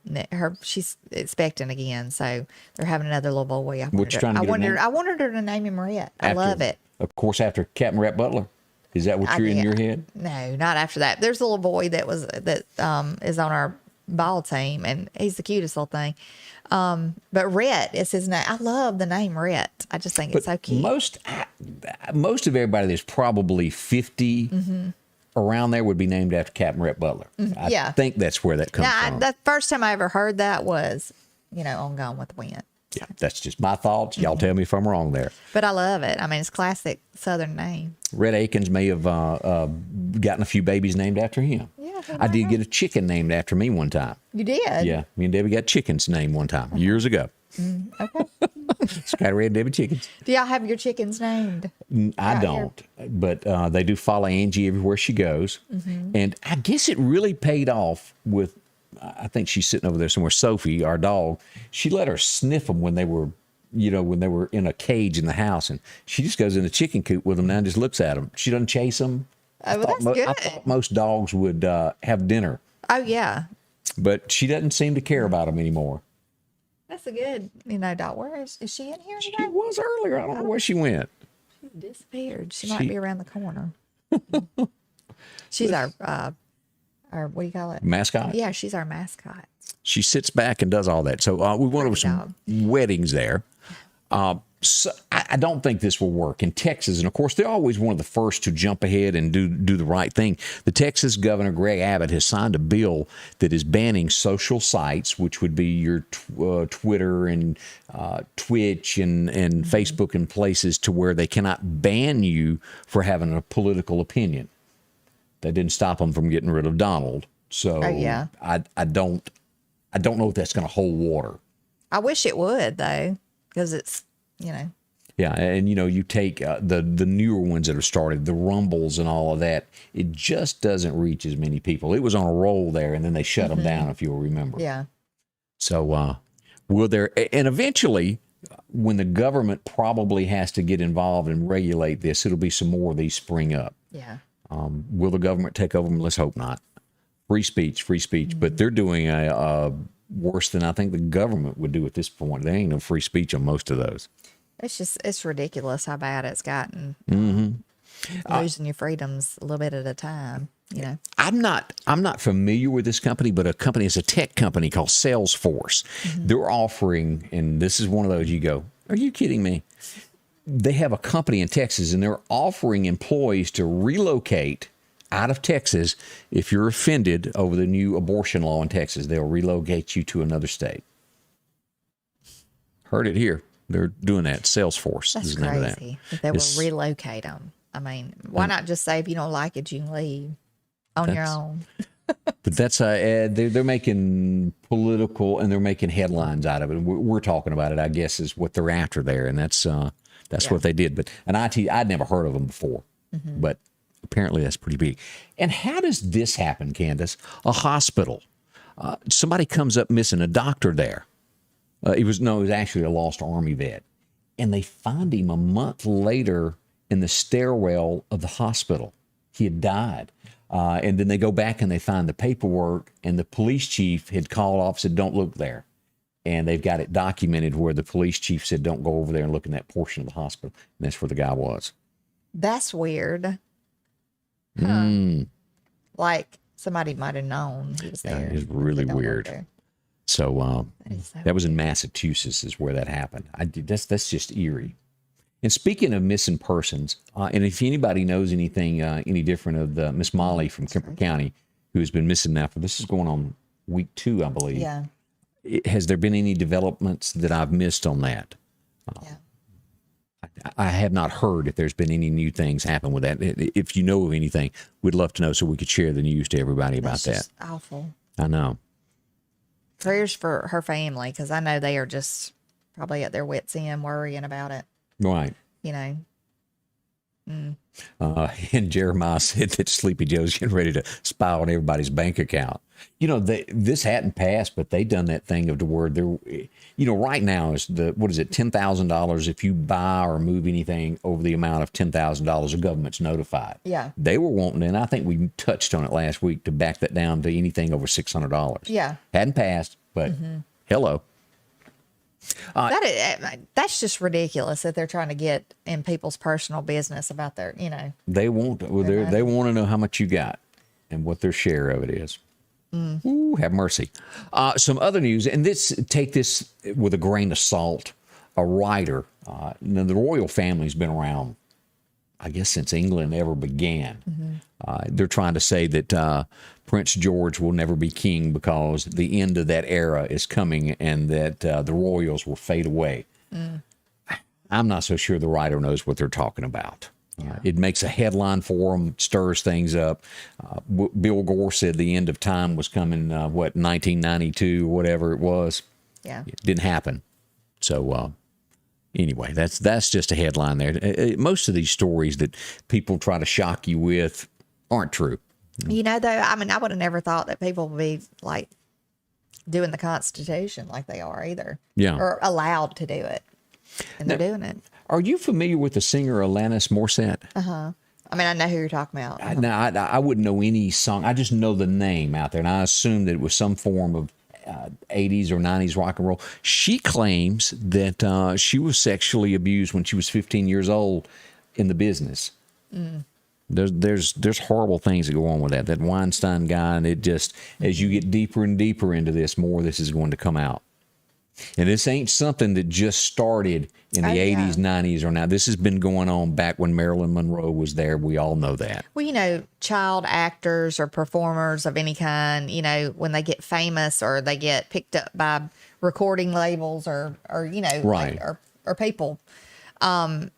she's expecting again, so they're having another little boy. I wanted her to name him Rhett. I love it. Of course, after Captain Rhett Butler. Is that what you're in your head? No, not after that. There's a little boy that is on our ball team, and he's the cutest little thing. But Rhett is his name. I love the name Rhett. I just think it's so cute. Most of everybody that's probably 50 around there would be named after Captain Rhett Butler. I think that's where that comes from. The first time I ever heard that was, on Gone with the Wind. Yeah, that's just my thoughts. Y'all tell me if I'm wrong there. But I love it. I mean, it's classic Southern name. Red Akins may have gotten a few babies named after him. Yeah, I did get a chicken named after me one time. You did? Yeah, me and Debbie got chickens named one time years ago. Okay. Scotty Ray and Debbie chickens. Do y'all have your chickens named? I don't, but they do follow Angie everywhere she goes. And I guess it really paid off with, I think she's sitting over there somewhere, Sophie, our dog. She let her sniff them when they were, when they were in a cage in the house. And she just goes in the chicken coop with them now and just looks at them. She doesn't chase them. Oh, well, that's good. I thought most dogs would have dinner. Oh, yeah. But she doesn't seem to care about them anymore. That's a good, dog. Where is she in here She today? was earlier. I don't know where she went. She disappeared. She might be around the corner. She's our, what do you call it? Mascot? Yeah, she's our mascot. She sits back and does all that. So we went over some weddings there. So I don't think this will work in Texas. And of course, they're always one of the first to jump ahead and do the right thing. The Texas Governor, Greg Abbott, has signed a bill that is banning social sites, which would be your Twitter and Twitch and Facebook and places, to where they cannot ban you for having a political opinion. That didn't stop them from getting rid of Donald. So yeah. I don't know if that's going to hold water. I wish it would, though, because it's, Yeah, and you take the newer ones that have started, the Rumbles and all of that, it just doesn't reach as many people. It was on a roll there, and then they shut them down, if you'll remember. Yeah. So will there, and eventually, when the government probably has to get involved and regulate this, it'll be some more of these spring up. Yeah. Will the government take over them? Let's hope not. Free speech, but they're doing worse than I think the government would do at this point. There ain't no free speech on most of those. It's ridiculous how bad it's gotten. Mm-hmm. Losing your freedoms a little bit at a time, you know. I'm not familiar with this company, but it's a tech company called Salesforce. Mm-hmm. They're offering, and this is one of those you go, are you kidding me? They have a company in Texas, and they're offering employees to relocate out of Texas. If you're offended over the new abortion law in Texas, they'll relocate you to another state. Heard it here. They're doing that. Salesforce. That's is the name of that. crazy. If they will relocate them. I mean, why not just say if you don't like it, you can leave on your own? But that's they're making political and they're making headlines out of it. We're talking about it, I guess, is what they're after there, and that's what they did. But I'd never heard of them before, but apparently that's pretty big. And how does this happen, Candace? A hospital, somebody comes up missing, a doctor there. It was actually a lost Army vet, and they find him a month later in the stairwell of the hospital. He had died. And then they go back and they find the paperwork, and the police chief had called off, said, don't look there. And they've got it documented where the police chief said, don't go over there and look in that portion of the hospital. And that's where the guy was. That's weird. Huh. Like somebody might have known he was there. Yeah, it's really weird. So that was in Massachusetts is where that happened. That's just eerie. And speaking of missing persons, and if anybody knows anything any different of the Miss Molly from Kemper County, who has been missing now this is going on week 2, I believe. Yeah. Has there been any developments that I've missed on that? Yeah. I have not heard if there's been any new things happen with that. If you know of anything, we'd love to know so we could share the news to everybody about that. Awful. I know. Prayers for her family, because I know they are just probably at their wits' end worrying about it. Right. You know. And Jeremiah said that Sleepy Joe's getting ready to spy on everybody's bank account. You know, this hadn't passed, but they done that thing of the word there. You know, right now is $10,000 if you buy or move anything over the amount of $10,000, the government's notified. Yeah. They were wanting, and I think we touched on it last week, to back that down to anything over $600. Yeah. Hadn't passed, but hello. That's just ridiculous that they're trying to get in people's personal business about their, you know. They want to know how much you got and what their share of it is. Ooh, have mercy. Some other news, and take this with a grain of salt. A writer, now the royal family's been around, I guess, since England ever began. They're trying to say that Prince George will never be king because the end of that era is coming, and that the royals will fade away. I'm not so sure the writer knows what they're talking about. It makes a headline for them, stirs things up. Bill Gore said the end of time was coming, 1992 or whatever it was. Yeah. It didn't happen. So anyway, that's just a headline there. Most of these stories that people try to shock you with aren't true. You know, though, I mean, I would have never thought that people would be like doing the Constitution like they are either. Yeah. Or allowed to do it. And they're doing it. Are you familiar with the singer Alanis Morissette? I mean, I know who you're talking about. Now, I wouldn't know any song. I just know the name out there, and I assume that it was some form of 80s or 90s rock and roll. She claims that she was sexually abused when she was 15 years old in the business. There's horrible things that go on with that. That Weinstein guy, and it just, as you get deeper and deeper into this, more of this is going to come out. And this ain't something that just started in the 80s, 90s, or now. This has been going on back when Marilyn Monroe was there. We all know that. Well, you know, child actors or performers of any kind, you know, when they get famous or they get picked up by recording labels or you know, right. or people, I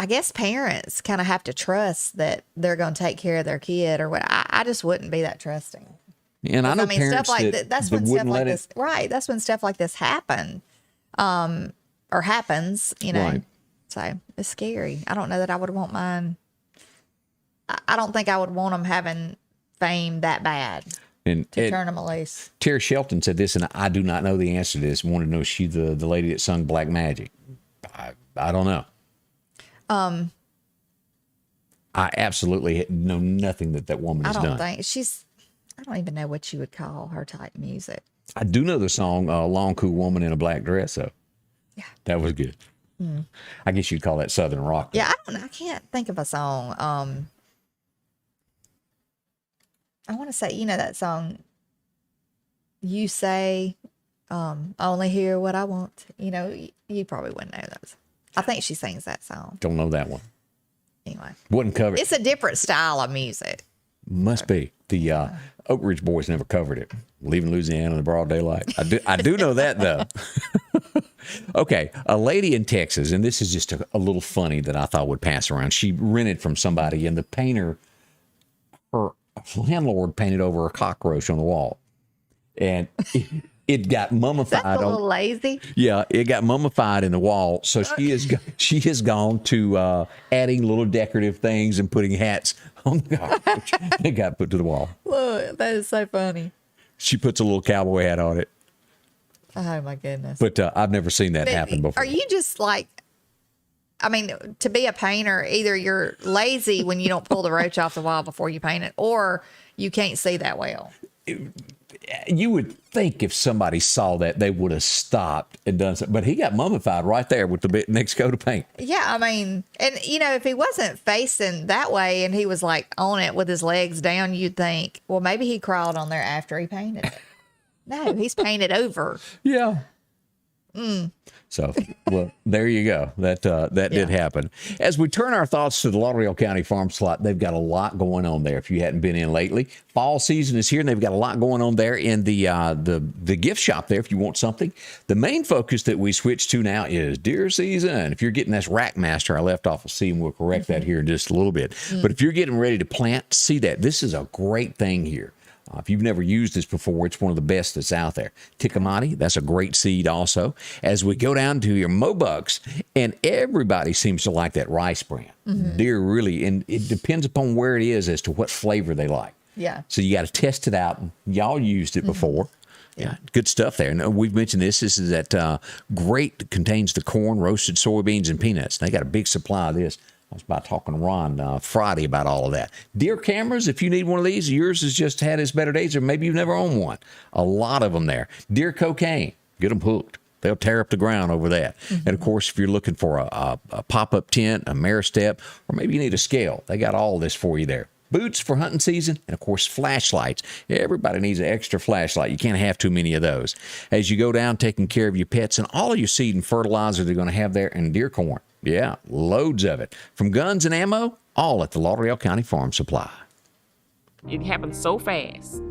guess parents kind of have to trust that they're going to take care of their kid or what. I just wouldn't be that trusting. And I know parents stuff like that's when stuff like this, right? That's when stuff like this happen, or happens, you know. Right. So it's scary. I don't know that I would want mine. I don't think I would want them having fame that bad to turn them loose. Terry Shelton said this, and I do not know the answer to this. I wanted to know if she's the lady that sung Black Magic. I don't know. I absolutely know nothing that woman has done. I don't think I don't even know what you would call her type music. I do know the song Long Cool Woman in a Black Dress, though. Yeah. That was good. I guess you'd call that Southern rock. Yeah, I can't think of a song. I want to say, that song, You Say, Only Hear What I Want. You probably wouldn't know those. I think she sings that song. Don't know that one. Anyway. Wouldn't cover it. It's a different style of music. Must be. The Oak Ridge Boys never covered it. Leaving Louisiana in the broad daylight. I do know that, though. Okay, a lady in Texas, and this is just a little funny that I thought would pass around. She rented from somebody, and the painter, her landlord, painted over a cockroach on the wall. And it got mummified. That's a little lazy. Yeah, it got mummified in the wall. So she has gone to adding little decorative things and putting hats on the cockroach. It got put to the wall. Look, that is so funny. She puts a little cowboy hat on it. Oh, my goodness. But I've never seen that happen before. Are you just to be a painter, either you're lazy when you don't pull the roach off the wall before you paint it, or you can't see that well? You would think if somebody saw that, they would have stopped and done something. But he got mummified right there with the next coat of paint. Yeah, and if he wasn't facing that way and he was on it with his legs down, you'd think, well, maybe he crawled on there after he painted it. No, he's painted over. Yeah. So, well, there you go. That did happen. As we turn our thoughts to the Lauderdale County Farm Slot, they've got a lot going on there. If you hadn't been in lately, fall season is here, and they've got a lot going on there in the gift shop there. If you want something, the main focus that we switch to now is deer season. If you're getting this rack master I left off, and we'll correct that here in just a little bit. But if you're getting ready to plant, see that this is a great thing here. If you've never used this before, it's one of the best that's out there. Ticamati, that's a great seed also. As we go down to your Mobucks, and everybody seems to like that rice brand. Deer really, and it depends upon where it is as to what flavor they like. Yeah. So you got to test it out. Y'all used it before. Yeah, good stuff there. And we've mentioned this. This is that great, contains the corn, roasted soybeans, and peanuts. They got a big supply of this. I was about talking to Ron Friday about all of that. Deer cameras, if you need one of these, yours has just had its better days, or maybe you've never owned one. A lot of them there. Deer cocaine, get them hooked. They'll tear up the ground over that. And, of course, if you're looking for a pop-up tent, a Maristep, or maybe you need a scale, they got all of this for you there. Boots for hunting season, and, of course, flashlights. Everybody needs an extra flashlight. You can't have too many of those. As you go down taking care of your pets and all of your seed and fertilizer they're going to have there, and deer corn. Yeah, loads of it. From guns and ammo, all at the Lauderdale County Farm Supply. It happened so fast.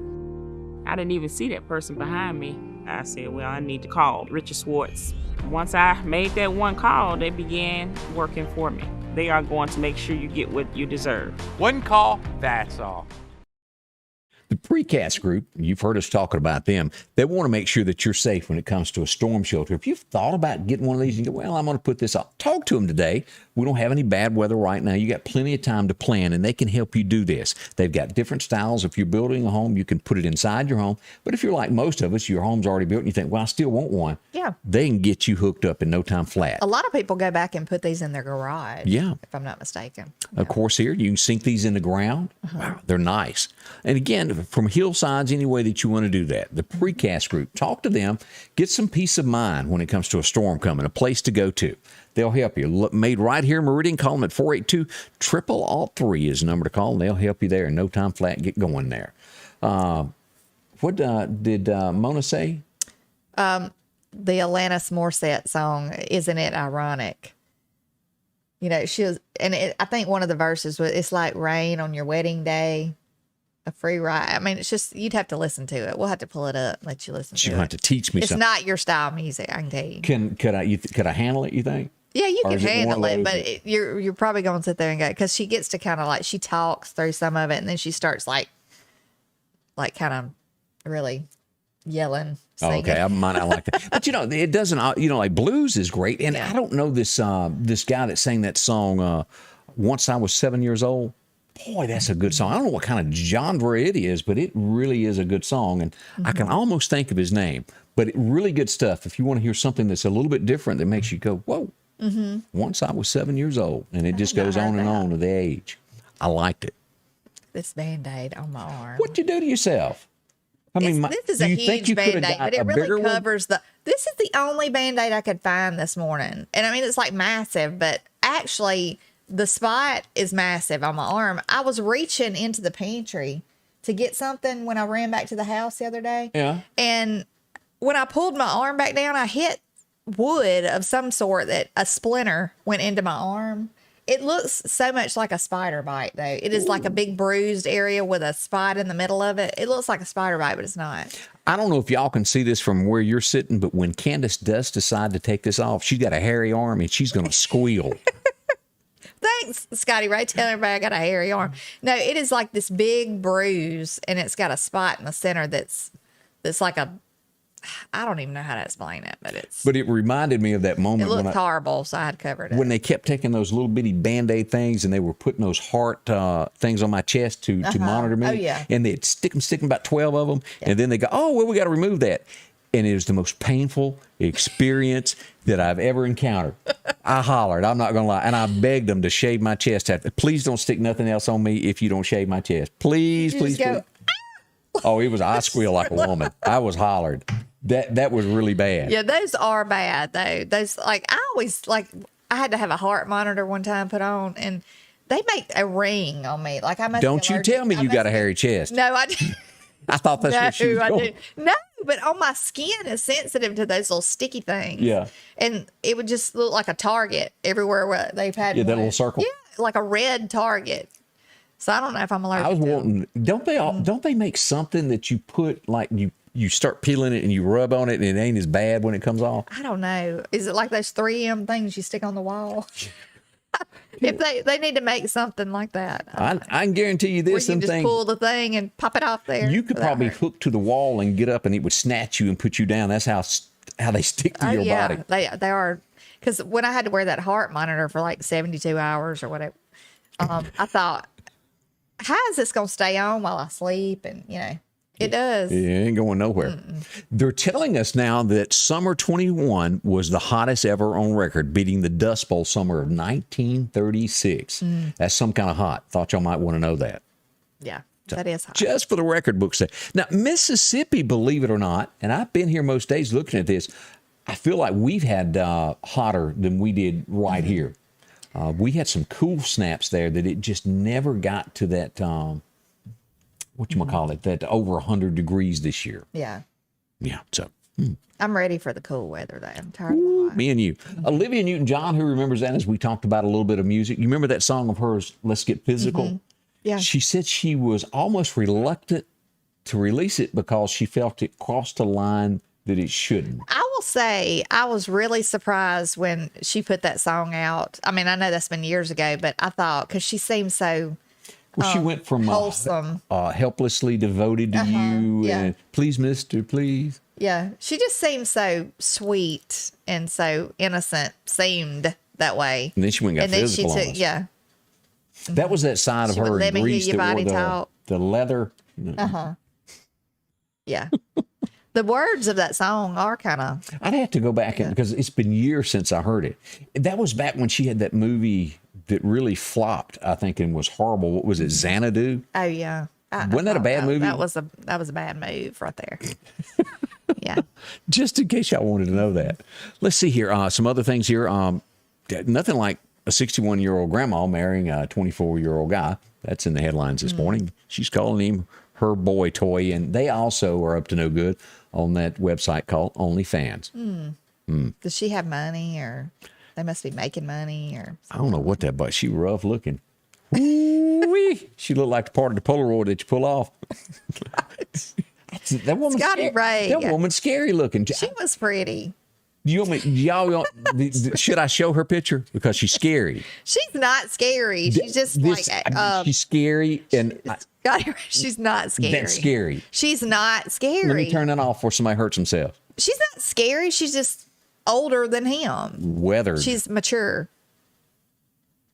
I didn't even see that person behind me. I said, well, I need to call Richard Schwartz. Once I made that one call, they began working for me. They are going to make sure you get what you deserve. One call, that's all. The Precast Group, you've heard us talking about them. They want to make sure that you're safe when it comes to a storm shelter. If you've thought about getting one of these and you go, well, I'm going to put this up, talk to them today. We don't have any bad weather right now. You got plenty of time to plan, and they can help you do this. They've got different styles. If you're building a home, you can put it inside your home. But if you're like most of us, your home's already built and you think, well, I still want one. Yeah. They can get you hooked up in no time flat. A lot of people go back and put these in their garage. Yeah. If I'm not mistaken. Of course, here, you can sink these in the ground. Wow, they're nice. And again, from hillsides, any way that you want to do that. The Precast Group, talk to them. Get some peace of mind when it comes to a storm coming, a place to go to. They'll help you. Look, made right here in Meridian. Call them at 482-0003 is the number to call, and they'll help you there. No time flat. Get going there. What did Mona say? The Alanis Morissette song, Isn't It Ironic? You know, she was, and I think one of the verses was, it's like rain on your wedding day, a free ride. I mean, it's just, you'd have to listen to it. We'll have to pull it up, let you listen to it. She'll have to teach me it's something. It's not your style music, I can tell you. Could I handle it, you think? Yeah, you Or can is it handle one of it, those but you're probably going to sit there and go, because she gets to kind of like, she talks through some of it, and then she starts like kind of really yelling. Oh, okay, I might not like that. But, it doesn't, like blues is great. And I don't know this guy that sang that song, Once I Was 7 Years Old. Boy, that's a good song. I don't know what kind of genre it is, but it really is a good song. And I can almost think of his name. But really good stuff. If you want to hear something that's a little bit different that makes you go, whoa, once I was 7 years old. And it just goes on and on with the age. I liked it. this Band-Aid on my arm. What'd you do to yourself? I mean, This is do a you think huge you could have Band-Aid, got but it a bigger really one? covers the. This is the only Band-Aid I could find this morning, and I mean it's like massive, but actually the spot is massive on my arm. I was reaching into the pantry to get something when I ran back to the house the other day. Yeah. And when I pulled my arm back down, I hit wood of some sort that a splinter went into my arm. It looks so much like a spider bite, though. It is like a big bruised area with a spot in the middle of it. It looks like a spider bite, but it's not. I don't know if y'all can see this from where you're sitting, but when Candace does decide to take this off, she's got a hairy arm and she's going to squeal. Thanks, Scotty Ray, telling everybody I got a hairy arm. No, it is like this big bruise, and it's got a spot in the center that's like a. I don't even know how to explain it, but it's. But it reminded me of that moment It looked horrible, so I had covered it. when they kept taking those little bitty Band-Aid things and they were putting those heart things on my chest to monitor me. Oh, yeah. And they'd stick them about 12 of them. Yeah. And then they go, oh, well, we got to remove that. And it was the most painful experience that I've ever encountered. I hollered, I'm not going to lie. And I begged them to shave my chest. Please don't stick nothing else on me if you don't shave my chest. Please, please, go, please. Oh, it was, I squeal like a woman. I was hollered. That was really bad. Yeah, those are bad though. Those I had to have a heart monitor one time put on, and they make a ring on me. Like I must. Don't you tell me you got a hairy chest. No, I didn't. I thought that's what she was going. No, but on my skin is sensitive to those little sticky things. Yeah. And it would just look like a target everywhere where they've had. Yeah, that little circle. Yeah, like a red target. So I don't know if I'm allergic. I was to them. wanting. Don't they make something that you put like you start peeling it and you rub on it and it ain't as bad when it comes off? I don't know. Is it like those 3M things you stick on the wall? If they need to make something like that. I can guarantee you Where this. you just pull the thing and pop it off there. You could probably hook to the wall and get up and it would snatch you and put you down. That's how they stick to your body. They are. Because when I had to wear that heart monitor for like 72 hours or whatever, I thought, how is this going to stay on while I sleep? And, it does. It ain't going nowhere. They're telling us now that summer 21 was the hottest ever on record, beating the Dust Bowl summer of 1936. That's some kind of hot. Thought y'all might want to know that. Yeah, that is hot. Just for the record book's sake. Now, Mississippi, believe it or not, and I've been here most days looking at this, I feel like we've had hotter than we did right here. We had some cool snaps there that it just never got to that... that over 100 degrees this year. Yeah. Yeah. So I'm ready for the cool weather, though. I'm tired of the hot. me and you. Olivia Newton-John, who remembers that as we talked about a little bit of music. You remember that song of hers, Let's Get Physical? Yeah. She said she was almost reluctant to release it because she felt it crossed a line that it shouldn't. I will say I was really surprised when she put that song out. I mean, I know that's been years ago, but I thought, because she seems so... Well, she went from wholesome, helplessly devoted to you, and please, mister, please. Yeah, she just seemed so sweet and so innocent. Seemed that way. And then she went and got physical on us. Yeah. That was that side of She her wouldn't let in me hear Greece your that body wore talk. the leather. Yeah. The words of that song are kind of... I'd have to go back because it's been years since I heard it. That was back when she had that movie that really flopped, I think, and was horrible. What was it, Xanadu? Oh, yeah. Wasn't that a bad movie? That was a bad move right there. Yeah. Just in case y'all wanted to know that. Let's see here. Some other things here. Nothing like a 61-year-old grandma marrying a 24-year-old guy. That's in the headlines this morning. She's calling him her boy toy, and they also are up to no good on that website called OnlyFans. Does she have money, or they must be making money, or... I don't know what that, but she rough looking. Woo-wee. She looked like the part of the Polaroid that you pull off. That woman's Scotty Ray. That woman's scary looking. She was pretty. Should I show her picture? Because she's scary. She's not scary. She's just she's scary. And she's not scary. That's scary. She's not scary. Let me turn that off before somebody hurts himself. She's not scary. She's just older than him. Weathered. She's mature.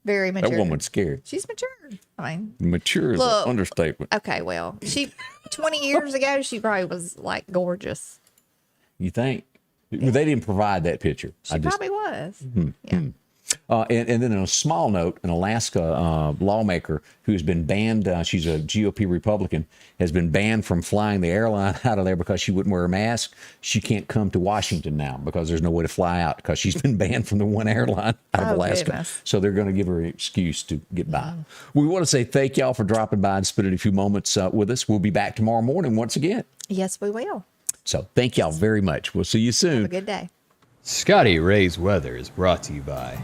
Very mature. That woman's scared. She's mature. I mean, mature is an understatement. Okay, well, 20 years ago, she probably was like gorgeous. You think? Yeah. They didn't provide that picture. She probably was. Mm-hmm. Yeah. And then on a small note, an Alaska lawmaker who's been banned, she's a GOP Republican, has been banned from flying the airline out of there because she wouldn't wear a mask. She can't come to Washington now because there's no way to fly out because she's been banned from the one airline out of Alaska. Goodness. So they're going to give her an excuse to get by. We want to say thank y'all for dropping by and spending a few moments with us. We'll be back tomorrow morning once again. Yes, we will. So thank y'all very much. We'll see you soon. Have a good day. Scotty Ray's Weather is brought to you by